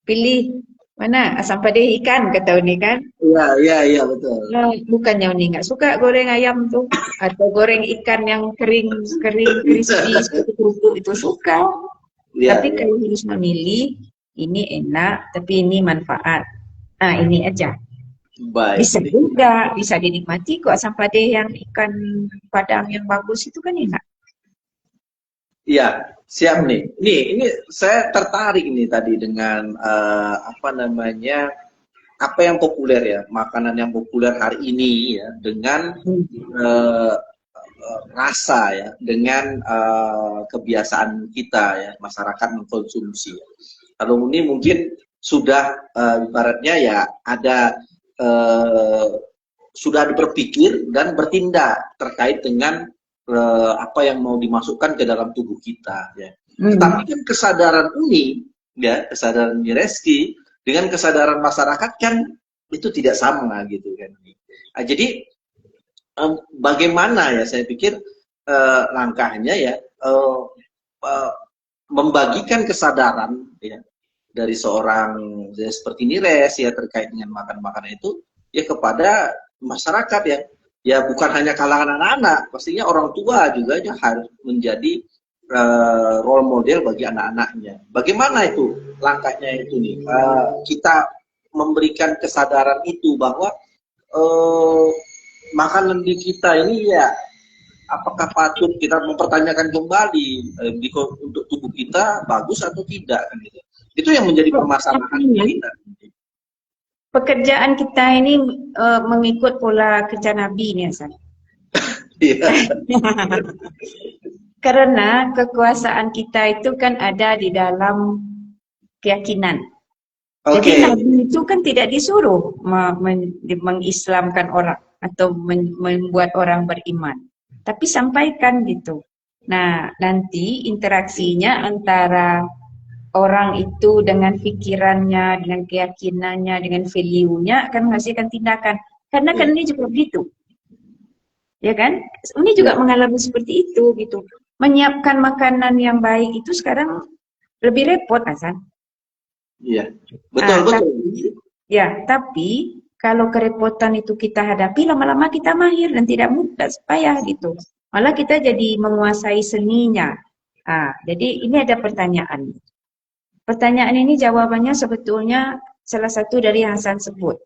pilih mana asam padeh ikan kata Uni kan. iya, iya, iya betul. Nah, bukannya Uni nggak suka goreng ayam tuh atau goreng ikan yang kering kering crispy seperti kerupuk itu suka. Iya, Tapi iya. kalau harus memilih, ini enak, tapi ini manfaat. Nah, ini aja. Baik. Bisa juga, bisa dinikmati kok asam padeh yang ikan padang yang bagus itu kan enak. Iya, siap nih. Ini saya tertarik nih tadi dengan apa namanya apa yang populer ya, makanan yang populer hari ini ya, dengan eh, rasa ya, dengan kebiasaan kita ya, masyarakat mengkonsumsi. Kalau ini mungkin sudah ibaratnya ya ada sudah berpikir dan bertindak terkait dengan apa yang mau dimasukkan ke dalam tubuh kita ya. Tetapi kan kesadaran Uni ya, kesadaran Reski dengan kesadaran masyarakat kan itu tidak sama gitu kan. Nah, jadi bagaimana ya, saya pikir langkahnya ya membagikan kesadaran ya dari seorang ya, seperti Nires ya terkait dengan makan-makanan itu ya kepada masyarakat ya bukan hanya kalangan anak-anak, pastinya orang tua juga ya harus menjadi role model bagi anak-anaknya. Bagaimana itu langkahnya itu nih? Kita memberikan kesadaran itu bahwa makanan di kita ini ya apakah patut kita mempertanyakan kembali untuk tubuh kita bagus atau tidak kan gitu. Itu yang menjadi permasalahan kita. Pekerjaan kita ini mengikut pola kerja Nabi nih, Hasan. Iya. Karena kekuasaan kita itu kan ada di dalam keyakinan. Jadi Nabi itu kan tidak disuruh mengislamkan orang atau membuat orang beriman, tapi sampaikan gitu. Nah, nanti interaksinya antara orang itu dengan pikirannya, dengan keyakinannya, dengan value-nya akan menghasilkan tindakan. Karena kan ini juga begitu. Ya kan? Ini juga mengalami seperti itu gitu. Menyiapkan makanan yang baik itu sekarang lebih repot, Hasan. Iya. Betul. Tapi kalau kerepotan itu kita hadapi, lama-lama kita mahir dan tidak payah gitu. Malah kita jadi menguasai seninya. Jadi ini ada pertanyaan. Pertanyaan ini jawabannya sebetulnya salah satu dari yang Hasan sebut.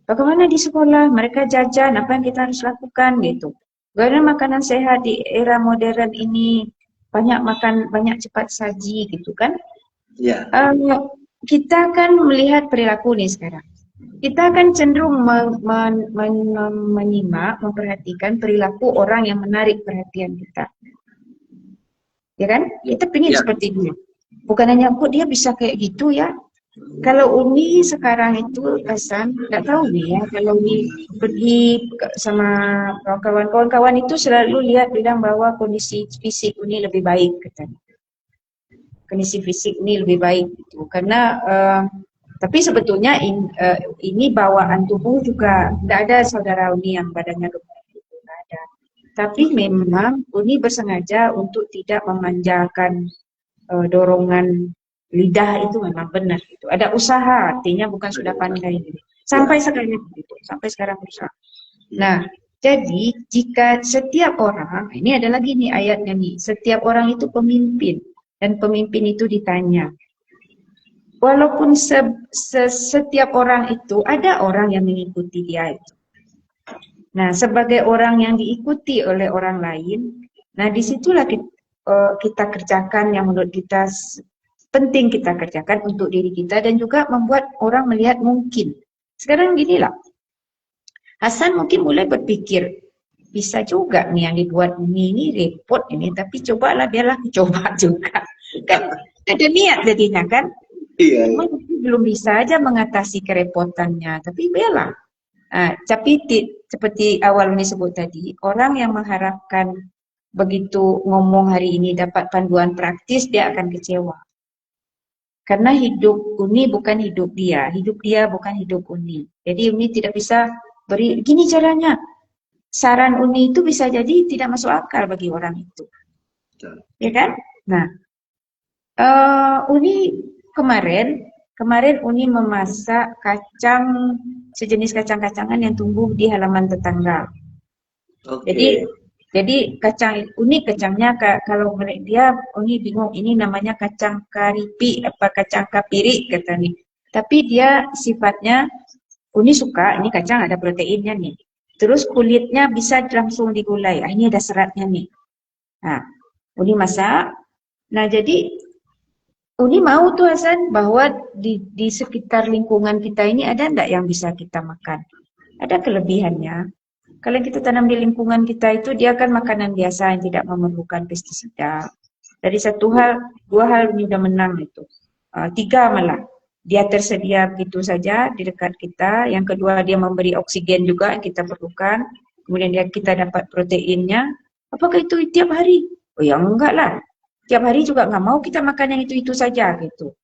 Bagaimana di sekolah mereka jajan, apa yang kita harus lakukan gitu. Bagaimana makanan sehat di era modern ini, banyak cepat saji gitu kan. Iya. Kita kan melihat perilaku nih sekarang. Kita kan cenderung menyimak, memperhatikan perilaku orang yang menarik perhatian kita. Ya kan? Kita ingin seperti dia. Bukan hanya kok dia bisa kayak gitu ya. Kalau Uni sekarang itu Hasan, nggak tahu nih ya. Kalau Uni pergi sama kawan-kawan itu selalu bilang bahwa kondisi fisik Uni lebih baik katanya. Kondisi fisik ini lebih baik gitu. Karena tapi sebetulnya ini bawaan tubuh juga nggak ada saudara Uni yang badannya gemuk gitu, nggak ada. Tapi memang Uni bersengaja untuk tidak memanjakan dorongan lidah itu memang benar gitu. Ada usaha, artinya bukan sudah pandai gitu. Sampai sekarang berusaha. Nah, jadi jika setiap orang, ini ada lagi nih ayatnya nih, setiap orang itu pemimpin dan pemimpin itu ditanya. Walaupun setiap orang itu ada orang yang mengikuti dia itu. Nah, sebagai orang yang diikuti oleh orang lain, nah disitulah kita kerjakan yang menurut kita penting kita kerjakan untuk diri kita dan juga membuat orang melihat mungkin. Sekarang ginilah, Hasan mungkin mulai berpikir, bisa juga nih yang dibuat ini repot ini, tapi cobalah biarlah coba juga. Kan ada niat jadinya kan? Iya. Belum bisa aja mengatasi kerepotannya, tapi biarlah. Tapi seperti awal ini sebut tadi, orang yang mengharapkan begitu ngomong hari ini dapat panduan praktis, dia akan kecewa. Karena hidup Uni bukan hidup dia bukan hidup Uni. Jadi Uni tidak bisa beri, gini caranya. Saran Uni itu bisa jadi tidak masuk akal bagi orang itu. Ya kan? Nah, Uni kemarin Uni memasak sejenis kacang-kacangan yang tumbuh di halaman tetangga. Jadi kacangnya kalau dia Uni bingung ini namanya kacang karipi apa kacang kapiri kata nih. Tapi dia sifatnya Uni suka ini kacang ada proteinnya nih. Terus kulitnya bisa langsung digulai. Ini ada seratnya nih. Nah, Uni masak. Nah, jadi Uni mau tuh Hasan bahwa di sekitar lingkungan kita ini ada enggak yang bisa kita makan? Ada kelebihannya. Kalau yang kita tanam di lingkungan kita itu dia kan makanan biasa yang tidak memerlukan pestisida. Dari satu hal, dua hal ini udah menang itu. Tiga malah. Dia tersedia begitu saja di dekat kita. Yang kedua dia memberi oksigen juga yang kita perlukan. Kemudian kita dapat proteinnya. Apakah itu tiap hari? Oh ya enggak lah. Tiap hari juga nggak mau kita makan yang itu saja gitu.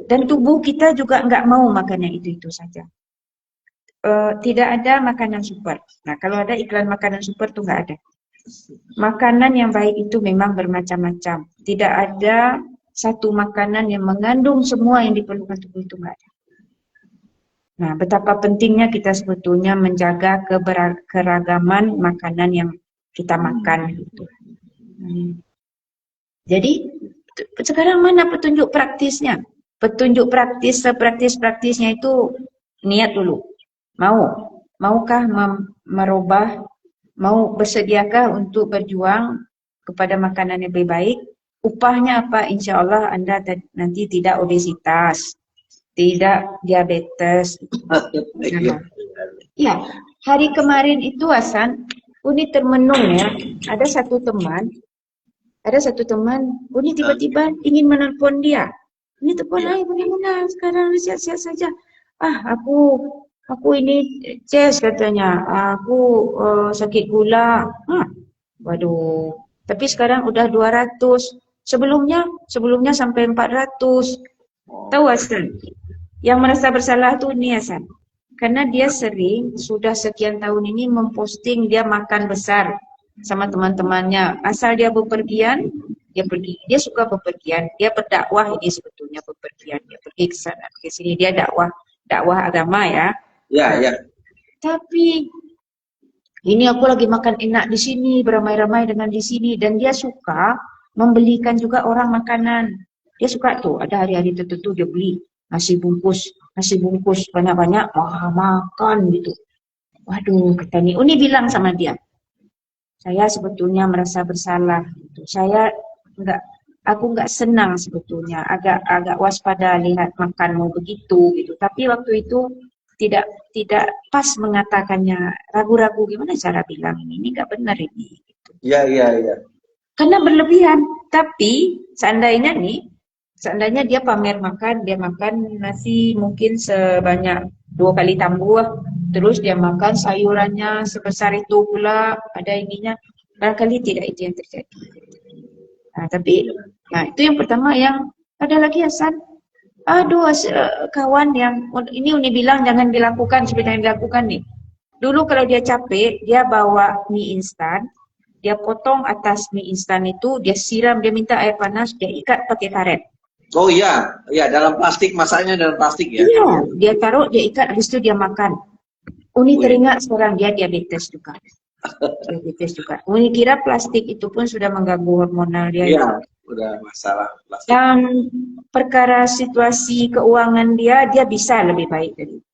Dan tubuh kita juga nggak mau makan yang itu saja. Tidak ada makanan super. Nah kalau ada iklan makanan super tuh nggak ada. Makanan yang baik itu memang bermacam-macam. Tidak ada satu makanan yang mengandung semua yang diperlukan tubuh itu nggak ada. Nah betapa pentingnya kita sebetulnya menjaga keragaman makanan yang kita makan gitu. Jadi sekarang mana petunjuk praktisnya? Petunjuk praktisnya itu niat dulu. Maukah merubah, mau bersediakah untuk berjuang kepada makanan yang lebih baik? Upahnya apa? Insya Allah Anda nanti tidak obesitas, tidak diabetes. Ya, hari kemarin itu Hasan, Uni termenung ya, ada satu teman, Uni tiba-tiba ingin menelpon dia. Ini telepon lagi bagaimana sekarang siap-siap saja. Aku ini Ces katanya, aku sakit gula. Waduh, tapi sekarang udah 200. Sebelumnya sampai 400. Tahu Hasan? Yang merasa bersalah tuh ini Hasan. Karena dia sering sudah sekian tahun ini memposting dia makan besar sama teman-temannya. Asal dia bepergian, dia pergi. Dia suka bepergian. Dia berdakwah ini sebetulnya bepergian. Dia pergi ke sana, ke sini. Dia dakwah agama ya. Ya. Tapi ini aku lagi makan enak di sini, beramai-ramai dengan di sini. Dan dia suka membelikan juga orang makanan. Dia suka tuh, ada hari-hari tertentu dia beli nasi bungkus banyak-banyak, makan gitu. Waduh, kata Uni bilang sama dia, saya sebetulnya merasa bersalah. Gitu. Aku nggak senang sebetulnya, agak waspada lihat makanmu begitu gitu. Tapi waktu itu tidak pas mengatakannya, ragu-ragu gimana cara bilang ini nggak benar ini. Gitu. Iya. Karena berlebihan. Tapi seandainya dia pamer makan, dia makan nasi mungkin sebanyak 2 kali tambah, terus dia makan sayurannya sebesar itu pula, ada ininya, barangkali tidak itu yang terjadi. Nah, tapi itu yang pertama. Yang ada lagi Hasan, kawan yang ini Uni bilang jangan dilakukan seperti yang dilakukan nih. Dulu kalau dia capek, dia bawa mie instan, dia potong atas mie instan itu, dia siram, dia minta air panas, dia ikat pakai karet. Oh iya, dalam plastik, masaknya dalam plastik ya? Iya, dia taruh, dia ikat, habis itu dia makan. Uni teringat sekarang dia diabetes juga. Uni kira plastik itu pun sudah mengganggu hormonal dia. Iya, udah masalah plastik. Dan perkara situasi keuangan dia bisa lebih baik dari itu.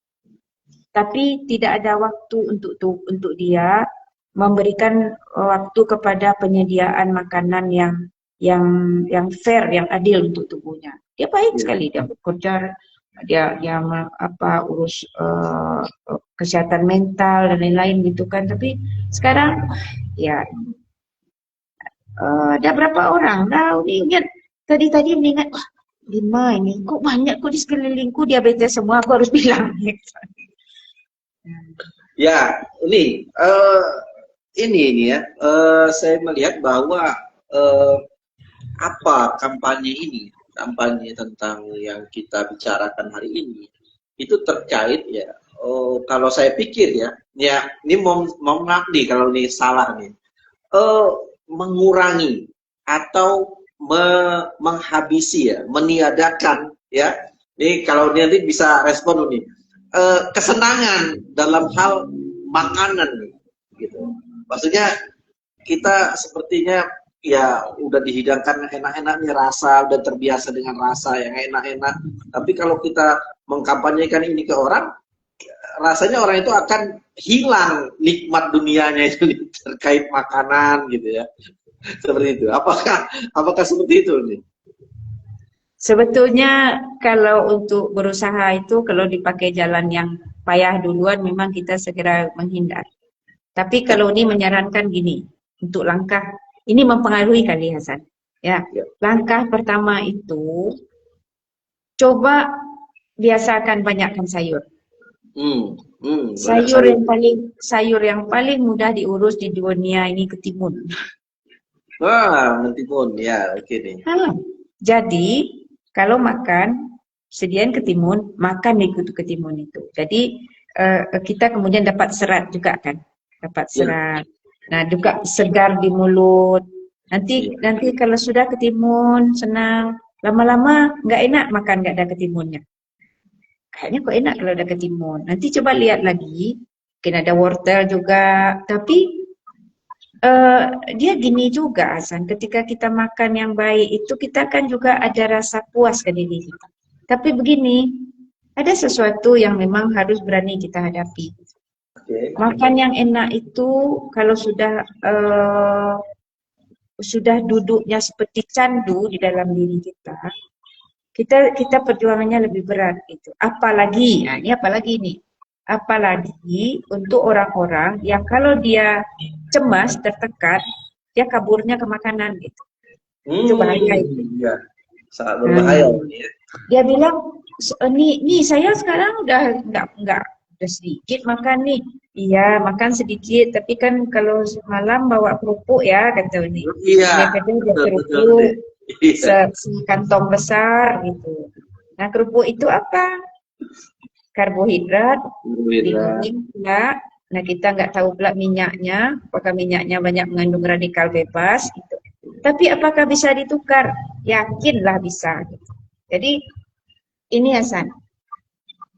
Tapi tidak ada waktu untuk dia memberikan waktu kepada penyediaan makanan yang fair, yang adil untuk tubuhnya. Dia baik sekali, dia bekerja, dia urus kesehatan mental dan lain-lain gitu kan. Tapi sekarang ya ada berapa orang? Nah, ingat tadi mengingat 5 ini, kok banyak kok di sekelilingku diabetes semua, aku harus bilang. Ya, ini ya, saya melihat bahwa kampanye tentang yang kita bicarakan hari ini itu terkait ya. Kalau saya pikir ya ini mau maaf nih kalau ini salah nih, mengurangi atau menghabisi ya, meniadakan ya. Ini kalau nanti bisa respon nih, kesenangan dalam hal makanan gitu. Maksudnya kita sepertinya ya udah dihidangkan enak-enaknya rasa, udah terbiasa dengan rasa yang enak-enak. Tapi kalau kita mengkampanyekan ini ke orang, rasanya orang itu akan hilang nikmat dunianya itu terkait makanan gitu ya. Seperti itu. Apakah seperti itu nih? Sebetulnya kalau untuk berusaha itu kalau dipakai jalan yang payah duluan memang kita segera menghindar. Tapi kalau ini menyarankan gini, untuk langkah ini mempengaruhi kali Hasan. Ya, Ya. langkah pertama itu coba biasakan banyakkan sayur. Banyak Sayur yang paling mudah diurus di dunia ini ketimun. Wah, mentimun. Ya, oke nih. Jadi kalau makan sediain ketimun, makan ikut ketimun itu. Jadi kita kemudian dapat serat juga kan, dapat Ya. serat. Nah juga segar di mulut. Nanti kalau sudah ketimun senang, lama-lama nggak enak makan nggak ada ketimunnya. Kayaknya kok enak kalau ada ketimun. Nanti coba lihat lagi, mungkin ada wortel juga. Tapi dia gini juga, Hasan. Ketika kita makan yang baik itu kita kan juga ada rasa puas ke diri kita. Tapi begini, ada sesuatu yang memang harus berani kita hadapi. Oke. Makan yang enak itu kalau sudah duduknya seperti candu di dalam diri kita perjuangannya lebih berat gitu. Apalagi, nah ini apalagi nih. Apalagi untuk orang-orang yang kalau dia cemas, tertekan, dia kaburnya ke makanan gitu. Itu bahaya itu. Ya, sangat berbahaya ini ya. Dia bilang, nih saya sekarang udah udah sedikit makan nih. Iya, makan sedikit, tapi kan kalau malam bawa kerupuk ya, kata ini. Iya. Dia kata dia Betul. kerupuk Iya. sekantong besar gitu. Nah, kerupuk itu apa? Karbohidrat, digoreng pula. Nah, kita nggak tahu pula minyaknya, apakah minyaknya banyak mengandung radikal bebas gitu. Tapi apakah bisa ditukar? Yakinlah bisa. Gitu. Jadi ini Hasan,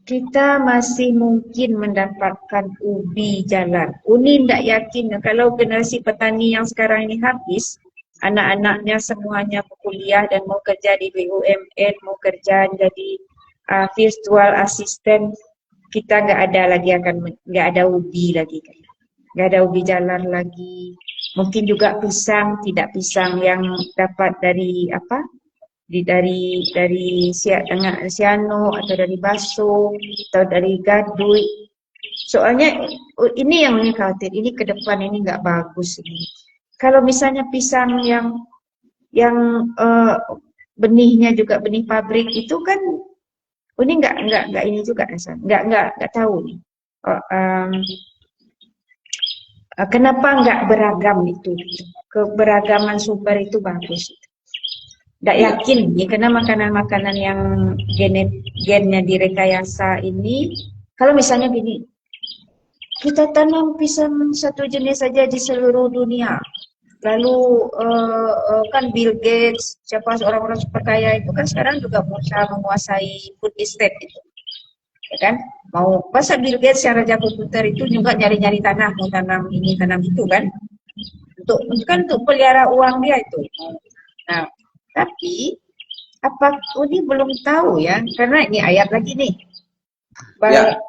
kita masih mungkin mendapatkan ubi jalan. Uni tidak yakin kalau generasi petani yang sekarang ini habis, anak-anaknya semuanya kuliah dan mau kerja di BUMN, mau kerja jadi virtual assistant, kita nggak ada ubi lagi kan, nggak ada ubi jalan lagi. Mungkin juga pisang, tidak pisang yang dapat dari apa? Dari siano atau dari baso atau dari gadui. Soalnya ini yang ini khawatir, ini ke depan ini nggak bagus ini. Kalau misalnya pisang yang benihnya juga benih pabrik itu kan ini nggak ini juga Hasan, nggak tahu nih. Kenapa nggak beragam itu? Keberagaman sumber itu bagus. Nggak yakin nih, karena makanan-makanan yang gennya direkayasa ini, kalau misalnya gini, kita tanam pisang satu jenis saja di seluruh dunia. Lalu kan Bill Gates, siapa orang-orang super kaya itu kan sekarang juga berusaha menguasai food estate itu, ya kan? Mau masa Bill Gates yang raja komputer itu juga nyari-nyari tanah, mau tanam ini tanam itu kan? Untuk pelihara uang dia itu. Nah, tapi apa ini belum tahu ya, karena ini ayat lagi nih. Bahwa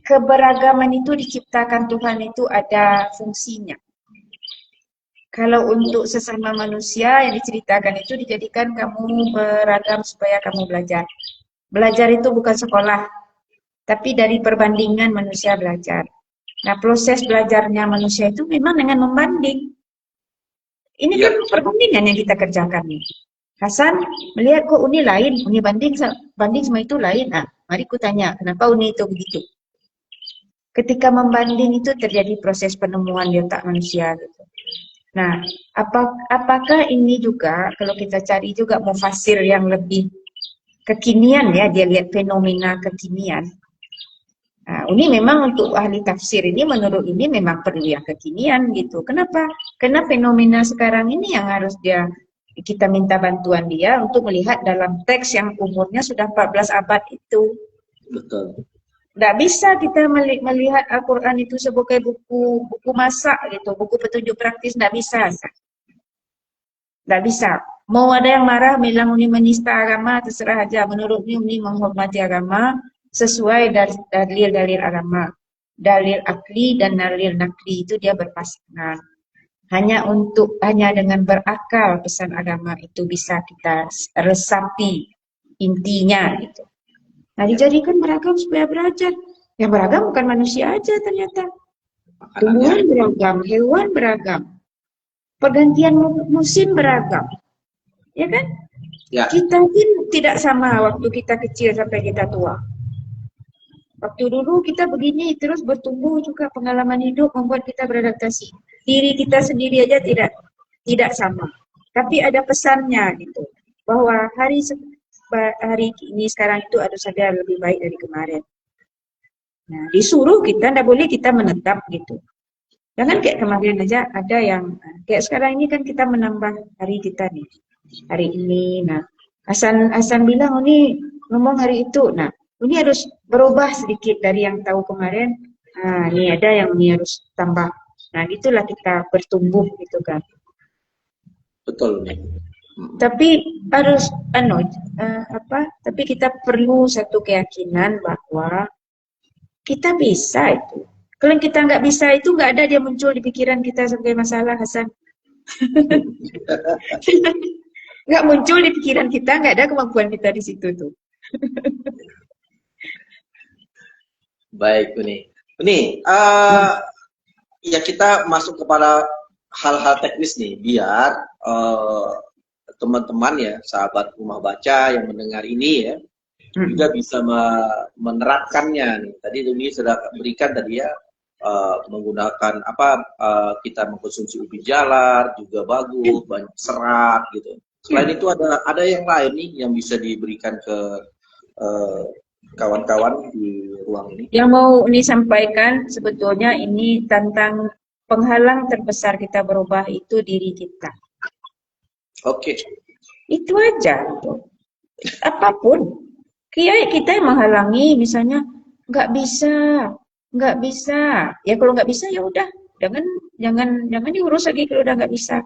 keberagaman itu diciptakan Tuhan itu ada fungsinya. Kalau untuk sesama manusia yang diceritakan itu dijadikan kamu beragam supaya kamu belajar. Belajar itu bukan sekolah, tapi dari perbandingan manusia belajar. Nah, proses belajarnya manusia itu memang dengan membanding. Ini kan perbandingan yang kita kerjakan nih. Hasan melihat kok uni lain, uni banding sama itu lain. Nah, mari ku tanya, kenapa uni itu begitu? Ketika membanding itu terjadi proses penemuan di otak manusia gitu. Nah, apakah ini juga kalau kita cari juga mufasir yang lebih kekinian ya, dia lihat fenomena kekinian. Nah, ini memang untuk ahli tafsir ini menurut ini memang perlu yang kekinian gitu. Kenapa? Karena fenomena sekarang ini yang harus kita minta bantuan dia untuk melihat dalam teks yang umurnya sudah 14 abad itu. Betul. Nggak bisa kita melihat Al-Quran itu sebagai buku masak gitu, buku petunjuk praktis, nggak bisa. Nggak bisa. Mau ada yang marah bilang ini menista agama, terserah aja. Menurut ini menghormati agama sesuai dalil-dalil agama. Dalil akli dan dalil nakli itu dia berpasangan. hanya dengan berakal pesan agama itu bisa kita resapi intinya gitu. Nah, dijadikan beragam supaya belajar. Yang beragam bukan manusia aja ternyata. Tumbuhan makanannya. beragam, hewan beragam, pergantian musim beragam. Ya kan? Ya, Kita pun tidak sama waktu kita kecil sampai kita tua. Waktu dulu kita begini terus bertumbuh juga, pengalaman hidup membuat kita beradaptasi. Diri kita sendiri aja tidak sama. Tapi ada pesannya gitu. Bahwa hari ini sekarang itu harus ada lebih baik dari kemarin. Nah, disuruh kita, tidak boleh kita menetap gitu. Jangan kayak kemarin aja ada yang, kayak sekarang ini kan kita menambah hari kita nih. Hari ini, nah Hasan bilang, oh ini ngomong hari itu, nah ini harus berubah sedikit dari yang tahu kemarin. Nah, ini ada yang ini harus tambah. Nah, gitulah kita bertumbuh gitu kan. betul nih. Tapi harus tapi kita perlu satu keyakinan bahwa kita bisa itu. Kalau kita nggak bisa itu nggak ada dia muncul di pikiran kita sebagai masalah, Hasan. Nggak muncul di pikiran kita, nggak ada kemampuan kita di situ tuh. Baik, Uni. Ya kita masuk kepada hal-hal teknis nih, biar teman-teman ya, sahabat rumah baca yang mendengar ini ya, juga bisa menerapkannya nih. Tadi Uni sudah berikan tadi ya, menggunakan kita mengkonsumsi ubi jalar juga bagus, banyak serat gitu. Selain itu ada yang lain nih yang bisa diberikan ke kawan-kawan di ruang ini. Yang mau Uni sampaikan sebetulnya ini tentang penghalang terbesar kita berubah itu diri kita. Oke. Itu aja. Apapun. Kita yang menghalangi, misalnya nggak bisa. Ya kalau nggak bisa ya udah, jangan diurus lagi kalau udah nggak bisa.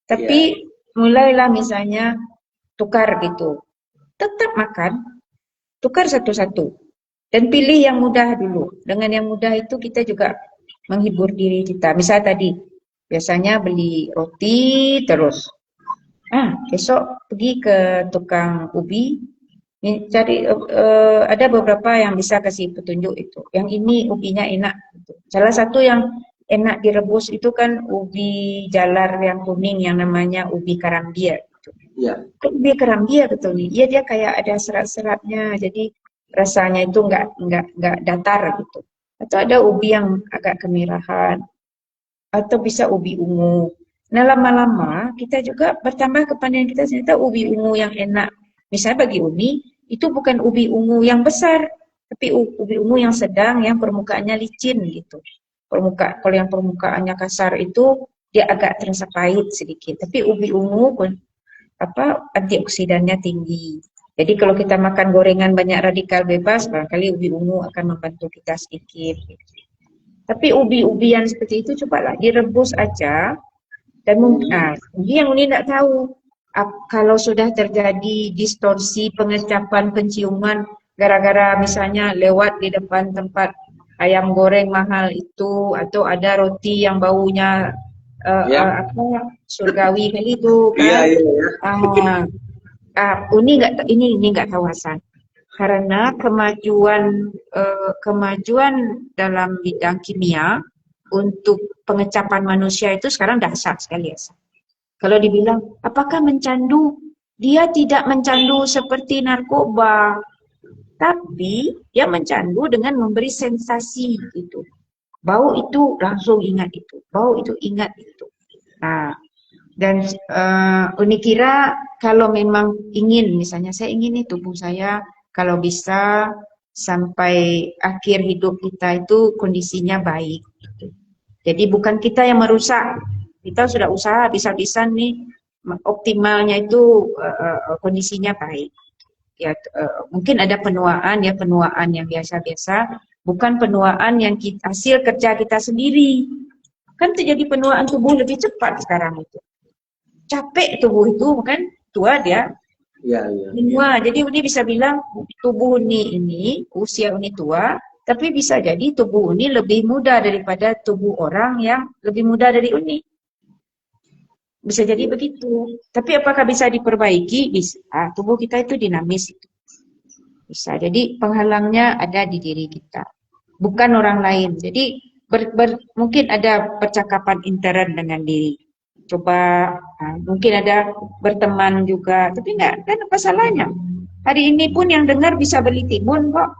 Tapi mulailah misalnya tukar gitu. Tetap makan, tukar satu-satu. Dan pilih yang mudah dulu. Dengan yang mudah itu kita juga menghibur diri kita. Misalnya tadi, biasanya beli roti terus. Besok pergi ke tukang ubi. Cari ada beberapa yang bisa kasih petunjuk itu. Yang ini ubinya enak. Gitu. Salah satu yang enak direbus itu kan ubi jalar yang kuning yang namanya ubi karambia. Gitu. Ya. Ubi karambia betul nih. Iya dia kayak ada serat-seratnya. Jadi rasanya itu nggak datar gitu. Atau ada ubi yang agak kemerahan. Atau bisa ubi ungu. Nah lama-lama kita juga bertambah kepandaian kita ternyata ubi ungu yang enak. Misalnya bagi Uni, itu bukan ubi ungu yang besar, tapi ubi ungu yang sedang, yang permukaannya licin gitu. Kalau yang permukaannya kasar itu, dia agak terasa pahit sedikit. Tapi ubi ungu, antioksidannya tinggi. Jadi kalau kita makan gorengan banyak radikal bebas, barangkali ubi ungu akan membantu kita sedikit. Tapi ubi-ubian seperti itu, cobalah direbus aja. Dan mungkin yang Uni tidak tahu. Kalau sudah terjadi distorsi pengecapan penciuman gara-gara misalnya lewat di depan tempat ayam goreng mahal itu atau ada roti yang baunya surgawi kali itu kan. Ini nggak tahu Hasan. Karena kemajuan dalam bidang kimia untuk pengecapan manusia itu sekarang dahsyat sekali ya. Kalau dibilang, apakah mencandu? Dia tidak mencandu seperti narkoba. Tapi dia mencandu dengan memberi sensasi gitu. Bau itu langsung ingat itu. Bau itu ingat itu. Nah, dan Uni kira kalau memang ingin, misalnya saya ingin nih tubuh saya kalau bisa sampai akhir hidup kita itu kondisinya baik. Gitu. Jadi bukan kita yang merusak. Kita sudah usaha bisa-bisa nih optimalnya itu kondisinya baik. Ya mungkin ada penuaan yang biasa-biasa, bukan penuaan yang hasil kerja kita sendiri. Kan terjadi penuaan tubuh lebih cepat sekarang itu. Capek tubuh itu kan tua dia. Jadi Uni bisa bilang tubuh Uni ini usia Uni tua, Tapi bisa jadi tubuh Uni lebih muda daripada tubuh orang yang lebih muda dari Uni. Bisa jadi begitu. Tapi apakah bisa diperbaiki? Bisa. Tubuh kita itu dinamis. Bisa. Jadi penghalangnya ada di diri kita. Bukan orang lain. Jadi mungkin ada percakapan intern dengan diri. Coba, mungkin ada berteman juga. Tapi enggak, kan apa salahnya? Hari ini pun yang dengar bisa beli timun kok.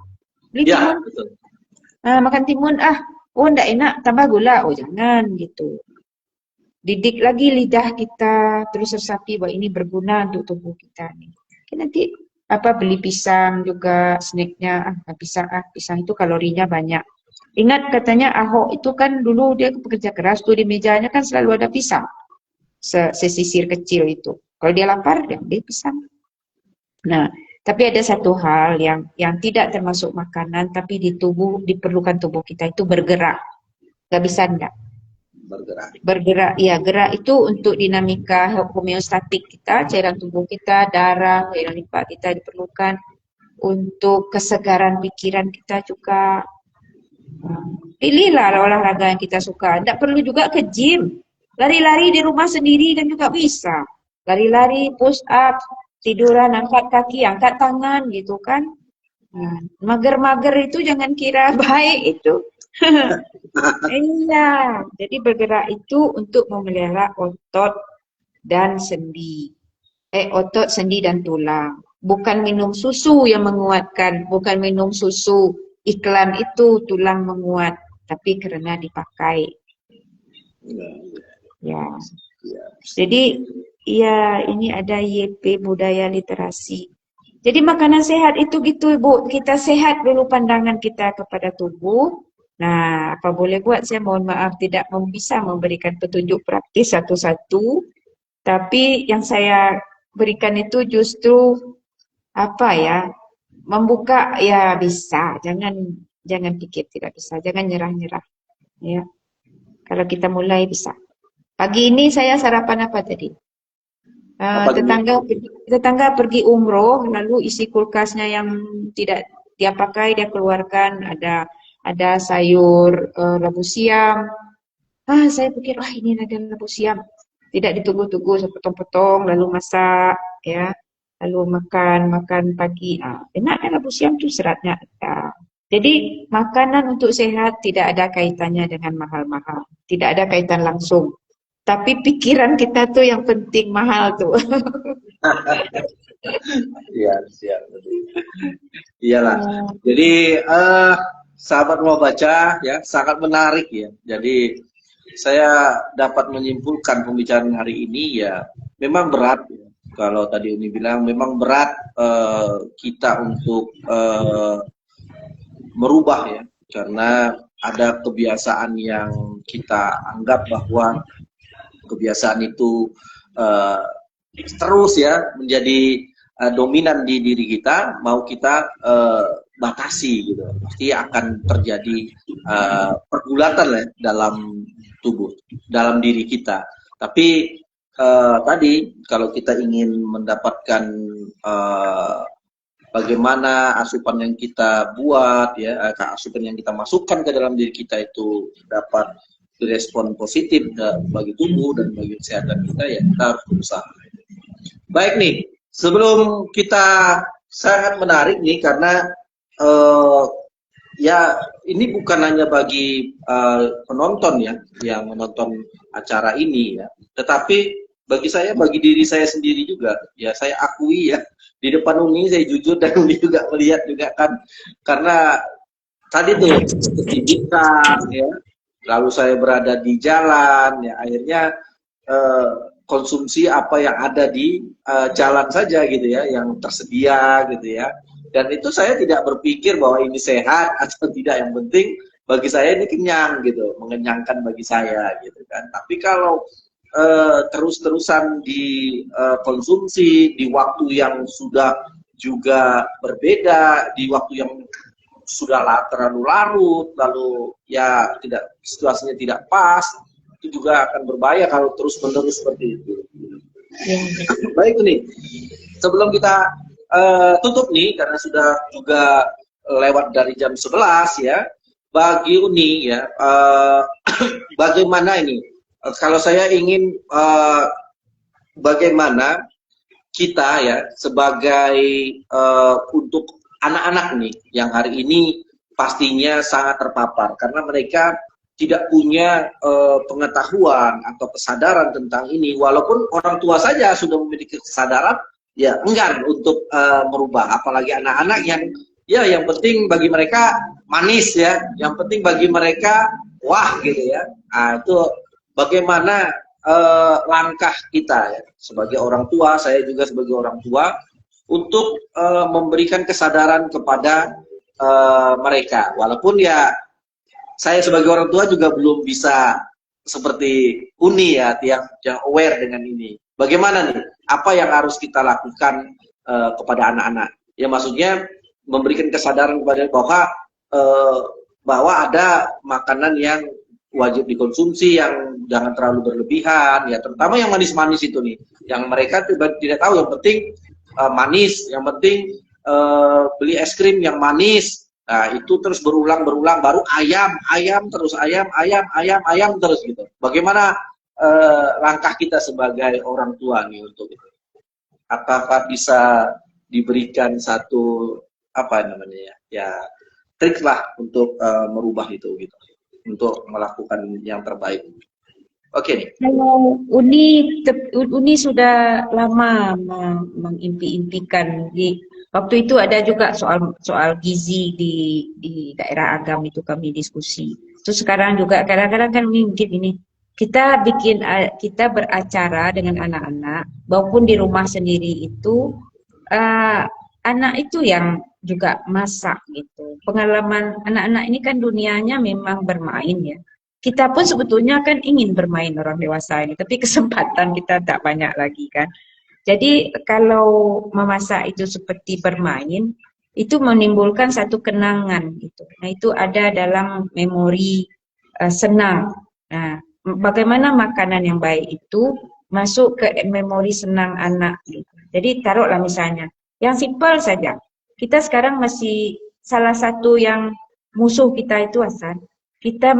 Beli Ya, timun. betul. Makan timun, oh enggak enak, tambah gula. Oh jangan gitu. Didik lagi lidah kita, terus resapi bahwa ini berguna untuk tubuh kita nih. Nanti beli pisang juga, snacknya, pisang itu kalorinya banyak. Ingat katanya Ahok itu kan dulu dia pekerja keras tuh, di mejanya kan selalu ada pisang. Sesisir kecil itu. Kalau dia lapar, dia ambil pisang. Nah, tapi ada satu hal yang tidak termasuk makanan, tapi diperlukan tubuh kita itu bergerak. Gak bisa enggak? Bergerak, ya gerak itu untuk dinamika homeostatik kita, cairan tubuh kita, darah, cairan limpa kita diperlukan. Untuk kesegaran pikiran kita juga. Pilihlah olahraga yang kita suka. Tidak perlu juga ke gym. Lari-lari di rumah sendiri kan juga bisa. Lari-lari, push up, tiduran, angkat kaki, angkat tangan gitu kan. Mager-mager itu jangan kira baik itu. Iya, jadi bergerak itu untuk memelihara otot dan sendi. Otot, sendi dan tulang. Bukan minum susu yang menguatkan, bukan minum susu iklan itu tulang menguat, tapi karena dipakai. Ya. Jadi ya ini ada YP budaya literasi. Jadi makanan sehat itu gitu Ibu, kita sehat dulu pandangan kita kepada tubuh. Nah, apa boleh buat, saya mohon maaf tidak bisa memberikan petunjuk praktis satu-satu, tapi yang saya berikan itu justru membuka ya bisa, jangan pikir tidak bisa, jangan nyerah-nyerah ya. Kalau kita mulai bisa. Pagi ini saya sarapan apa tadi? Tetangga pergi umroh, lalu isi kulkasnya yang tidak dia pakai dia keluarkan, ada sayur labu siam. Saya pikir ini ada labu siam. Tidak ditunggu-tunggu, saya potong-potong lalu masak ya. Lalu makan pagi. Enak kan labu siam tuh, seratnya ada. Jadi makanan untuk sehat tidak ada kaitannya dengan mahal-mahal. Tidak ada kaitan langsung. Tapi pikiran kita tuh yang penting, mahal tuh. Iya, siap. Iyalah. Jadi sahabat mau baca ya, sangat menarik ya. Jadi saya dapat menyimpulkan pembicaraan hari ini ya, memang berat ya. Kalau tadi Uni bilang memang berat kita untuk merubah ya, karena ada kebiasaan yang kita anggap bahwa kebiasaan itu terus ya menjadi dominan di diri kita, mau kita batasi gitu, pasti akan terjadi pergulatan ya dalam tubuh, dalam diri kita. Tapi tadi kalau kita ingin mendapatkan bagaimana asupan yang kita buat ya, asupan yang kita masukkan ke dalam diri kita itu dapat direspon positif bagi tubuh dan bagi kesehatan kita, ya kita harus berusaha. Baik nih, sebelum kita, sangat menarik nih karena ya ini bukan hanya bagi penonton ya yang menonton acara ini ya, tetapi bagi saya, bagi diri saya sendiri juga ya, saya akui ya di depan Uni saya jujur, dan Uni juga melihat juga kan, karena tadi tuh kesibukan ya, lalu saya berada di jalan ya, akhirnya konsumsi apa yang ada di jalan saja gitu ya, yang tersedia gitu ya, dan itu saya tidak berpikir bahwa ini sehat atau tidak, yang penting bagi saya ini kenyang gitu, mengenyangkan bagi saya gitu kan. Tapi kalau terus-terusan dikonsumsi di waktu yang sudah juga berbeda, di waktu yang sudah terlalu larut, lalu ya tidak, situasinya tidak pas, itu juga akan berbahaya kalau terus-menerus seperti itu. Baik nih, sebelum kita tutup nih, karena sudah juga lewat dari jam 11 ya. Bagi Uni ya, bagaimana ini? Kalau saya ingin bagaimana kita ya sebagai untuk anak-anak nih yang hari ini pastinya sangat terpapar karena mereka tidak punya pengetahuan atau kesadaran tentang ini, walaupun orang tua saja sudah memiliki kesadaran, ya enggan untuk merubah, apalagi anak-anak yang ya yang penting bagi mereka manis ya, yang penting bagi mereka wah gitu ya. Nah, itu bagaimana langkah kita ya sebagai orang tua, saya juga sebagai orang tua untuk memberikan kesadaran kepada mereka, walaupun ya saya sebagai orang tua juga belum bisa seperti Uni ya, yang aware dengan ini. Bagaimana nih? Apa yang harus kita lakukan kepada anak-anak? Ya maksudnya memberikan kesadaran kepada bahwa ada makanan yang wajib dikonsumsi yang jangan terlalu berlebihan, ya terutama yang manis-manis itu nih, yang mereka tidak tahu. Yang penting manis, yang penting beli es krim yang manis. Nah, itu terus berulang baru ayam terus ayam terus gitu. Bagaimana langkah kita sebagai orang tua nih untuk itu? Apakah bisa diberikan satu apa namanya ya trik lah untuk merubah itu gitu, untuk melakukan yang terbaik. Oke nih. Kalau Uni sudah lama mengimpi-impikan waktu itu ada juga soal gizi di daerah Agam itu kami diskusi. Terus sekarang juga kadang-kadang kan mungkin ini kita beracara dengan anak-anak, maupun di rumah sendiri itu anak itu yang juga masak gitu. Pengalaman anak-anak ini kan dunianya memang bermain ya. Kita pun sebetulnya kan ingin bermain orang dewasa ini, tapi kesempatan kita tak banyak lagi kan. Jadi kalau memasak itu seperti bermain, itu menimbulkan satu kenangan gitu. Nah itu ada dalam memori senang. Nah, bagaimana makanan yang baik itu masuk ke memori senang anak gitu. Jadi taruhlah misalnya, yang simpel saja. Kita sekarang masih salah satu yang musuh kita itu Hasan. Kita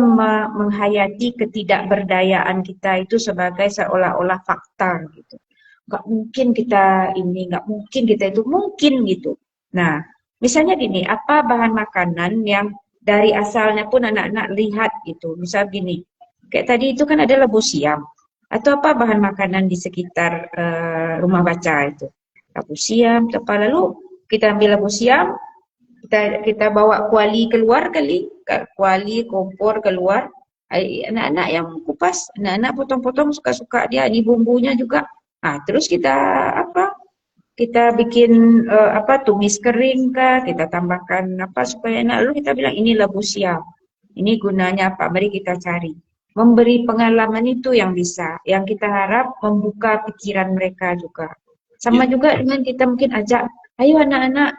menghayati ketidakberdayaan kita itu sebagai seolah-olah fakta gitu. Nggak mungkin kita ini, nggak mungkin kita itu, mungkin gitu. Nah, misalnya gini, apa bahan makanan yang dari asalnya pun anak-anak lihat gitu. Misal gini, kayak tadi itu kan ada labu siam. Atau apa bahan makanan di sekitar rumah baca itu. Labu siam, lalu kita ambil labu siam, kita bawa kuali keluar kali, kuali kompor keluar, anak-anak yang kupas, anak-anak potong-potong suka-suka dia, ini bumbunya juga. Nah, terus kita kita bikin tumis kering kah, kita tambahkan apa supaya enak, lalu kita bilang ini labu siam, ini gunanya apa, mari kita cari. Memberi pengalaman itu yang bisa, yang kita harap membuka pikiran mereka juga. Sama juga dengan kita mungkin ajak, ayo anak-anak,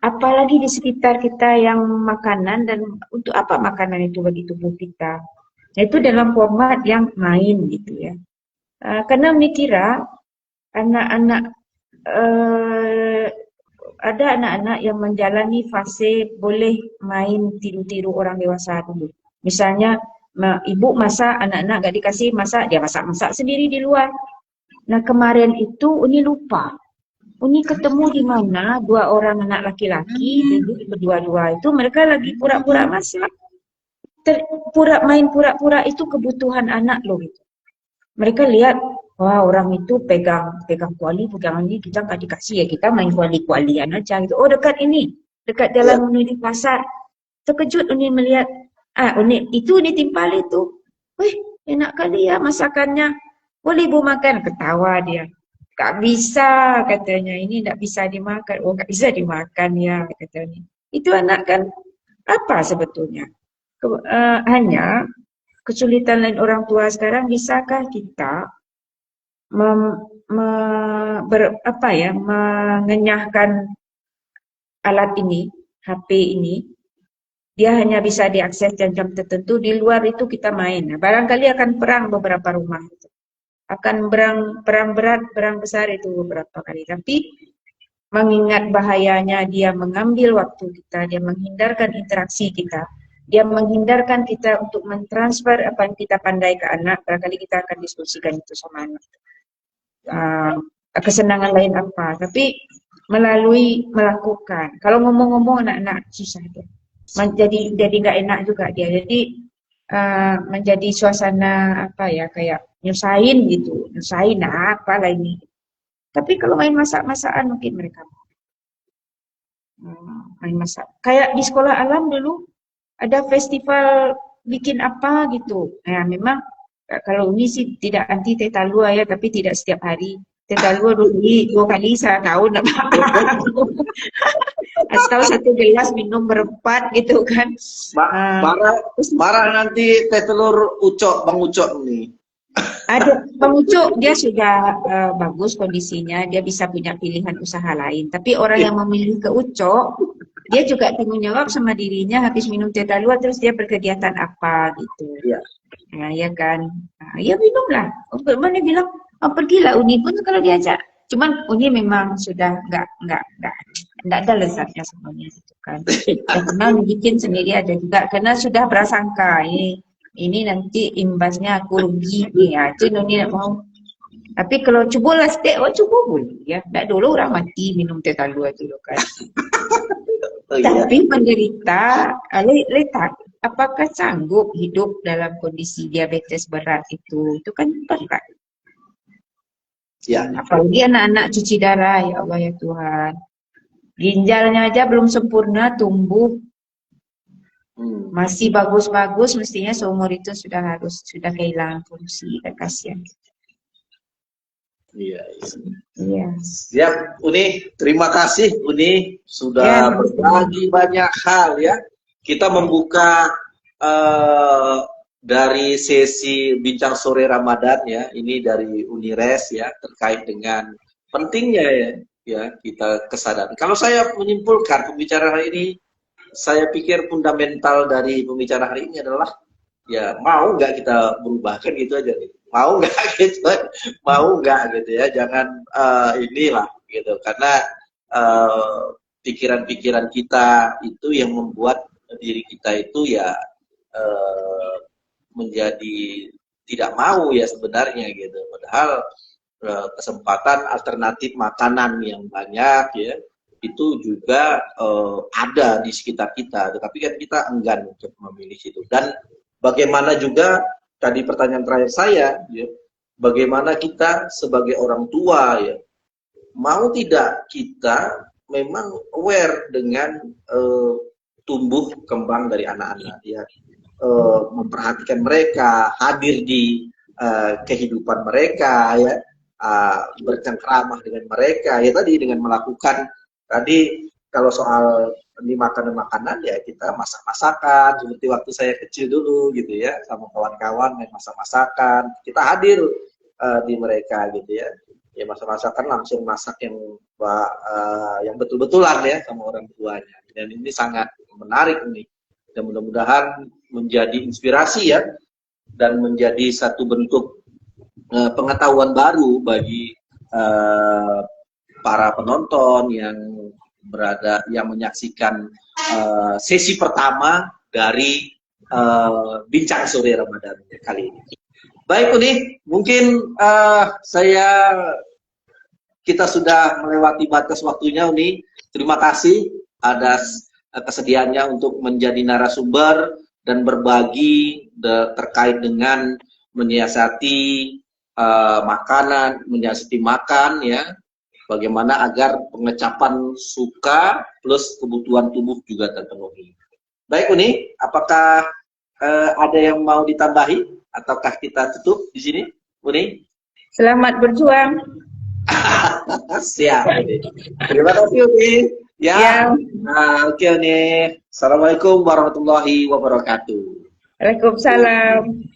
apalagi di sekitar kita yang makanan, dan untuk apa makanan itu bagi tubuh kita. Nah, itu dalam format yang main gitu ya. Karena mikira anak-anak ada anak-anak yang menjalani fase boleh main tiru-tiru orang dewasa dulu. Misalnya ibu masak, anak-anak gak dikasih masak, dia masak-masak sendiri di luar. Nah kemarin itu Uni lupa. Uni ketemu di mana dua orang anak laki-laki duduk berdua-dua itu, mereka lagi pura-pura masak. Pura-pura itu kebutuhan anak loh gitu. Mereka lihat, wah orang itu pegang kuali, pegang ini, kita nggak dikasih ya, kita main kuali-kualian aja gitu. Oh dekat ini, dekat jalan menuju pasar. Terkejut Uni melihat, Uni timpal itu. Wih, enak kali ya masakannya. Boleh ibu makan? Ketawa dia. Gak bisa katanya, ini gak bisa dimakan. Oh gak bisa dimakan ya katanya. Itu anak kan apa sebetulnya? Hanya kesulitan lain orang tua sekarang, bisakah kita mengenyahkan alat ini, HP ini, dia hanya bisa diakses jam-jam tertentu, di luar itu kita main. Nah, barangkali akan perang beberapa rumah. Akan perang berat, perang besar itu beberapa kali. Tapi mengingat bahayanya dia mengambil waktu kita, dia menghindarkan interaksi kita, dia menghindarkan kita untuk mentransfer apa yang kita pandai ke anak. Barangkali kita akan diskusikan itu sama anak. Kesenangan lain apa, tapi melalui melakukan. Kalau ngomong-ngomong anak-anak susah dia. Jadi nggak enak juga dia. Jadi menjadi suasana apa ya, kayak nyusahin gitu, nyusahin apa lah ini. Tapi kalau main masak-masakan mungkin mereka main masak. Kayak di sekolah alam dulu ada festival bikin apa gitu. Nah, memang kalau ini sih tidak anti teh talua ya, tapi tidak setiap hari. Teh talua dua kali setahun apa. Atau satu gelas minum berempat gitu kan. Marah nanti teh telur ucok, Bang Ucok nih. Ada Bang Ucok, dia sudah bagus kondisinya, dia bisa punya pilihan usaha lain. Tapi orang yang memilih ke Ucok, dia juga tanggung jawab sama dirinya habis minum teh talua terus dia berkegiatan apa gitu. Iya. Nah, ya kan. Nah, ya minumlah. Mana bilang, pergilah Uni pun kalau diajak. Cuman Uni memang sudah nggak ada lezatnya semuanya gitu kan. Ya, karena bikin sendiri ada juga karena sudah berasangka ini nanti imbasnya aku rugi ya, itu Uni tidak mau. Tapi kalau coba lah steak, coba boleh ya. Nggak dulu orang mati minum teh talua dulu kan. Tapi menderita, letak, apakah sanggup hidup dalam kondisi diabetes berat itu kan berat. Ya. Apalagi anak-anak cuci darah, ya Allah ya Tuhan. Ginjalnya aja belum sempurna tumbuh, masih bagus-bagus, mestinya seumur itu sudah kehilangan fungsi, dan kasihan. Iya. Iya. Siap, Uni. Terima kasih, Uni, sudah berbagi banyak hal ya. Kita membuka dari sesi bincang sore Ramadan ya. Ini dari Unires ya, terkait dengan pentingnya ya kita kesadaran. Kalau saya menyimpulkan pembicaraan hari ini, saya pikir fundamental dari pembicaraan hari ini adalah ya mau nggak kita berubah kan gitu aja nih. Mau nggak gitu ya, jangan inilah gitu, karena pikiran-pikiran kita itu yang membuat diri kita itu ya menjadi tidak mau ya sebenarnya gitu, padahal kesempatan alternatif makanan yang banyak ya itu juga ada di sekitar kita, tetapi kan kita enggan untuk memilih itu. Dan bagaimana juga tadi pertanyaan terakhir saya, ya, bagaimana kita sebagai orang tua, ya, mau tidak kita memang aware dengan tumbuh kembang dari anak-anak, ya, memperhatikan mereka, hadir di kehidupan mereka, ya, bercengkrama dengan mereka, ya tadi dengan melakukan tadi kalau soal ini makanan-makanan ya kita masak-masakan seperti waktu saya kecil dulu gitu ya, sama kawan-kawan main masak-masakan, kita hadir di mereka gitu ya, masak-masakan langsung masak yang betul-betulan ya sama orang tuanya, dan ini sangat menarik nih, dan mudah-mudahan menjadi inspirasi ya dan menjadi satu bentuk pengetahuan baru bagi para penonton yang menyaksikan sesi pertama dari bincang sore Ramadan kali ini. Baik Uni, mungkin kita sudah melewati batas waktunya Uni. Terima kasih atas kesediaannya untuk menjadi narasumber dan berbagi terkait dengan menyiasati makanan, menyiasati makan ya. Bagaimana agar pengecapan suka plus kebutuhan tubuh juga terpenuhi. Baik Uni, apakah ada yang mau ditambahi ataukah kita tutup di sini, Uni? Selamat berjuang. Siap Uni. Terima kasih Uni. Ya. Oke Uni. Assalamualaikum warahmatullahi wabarakatuh. Waalaikumsalam.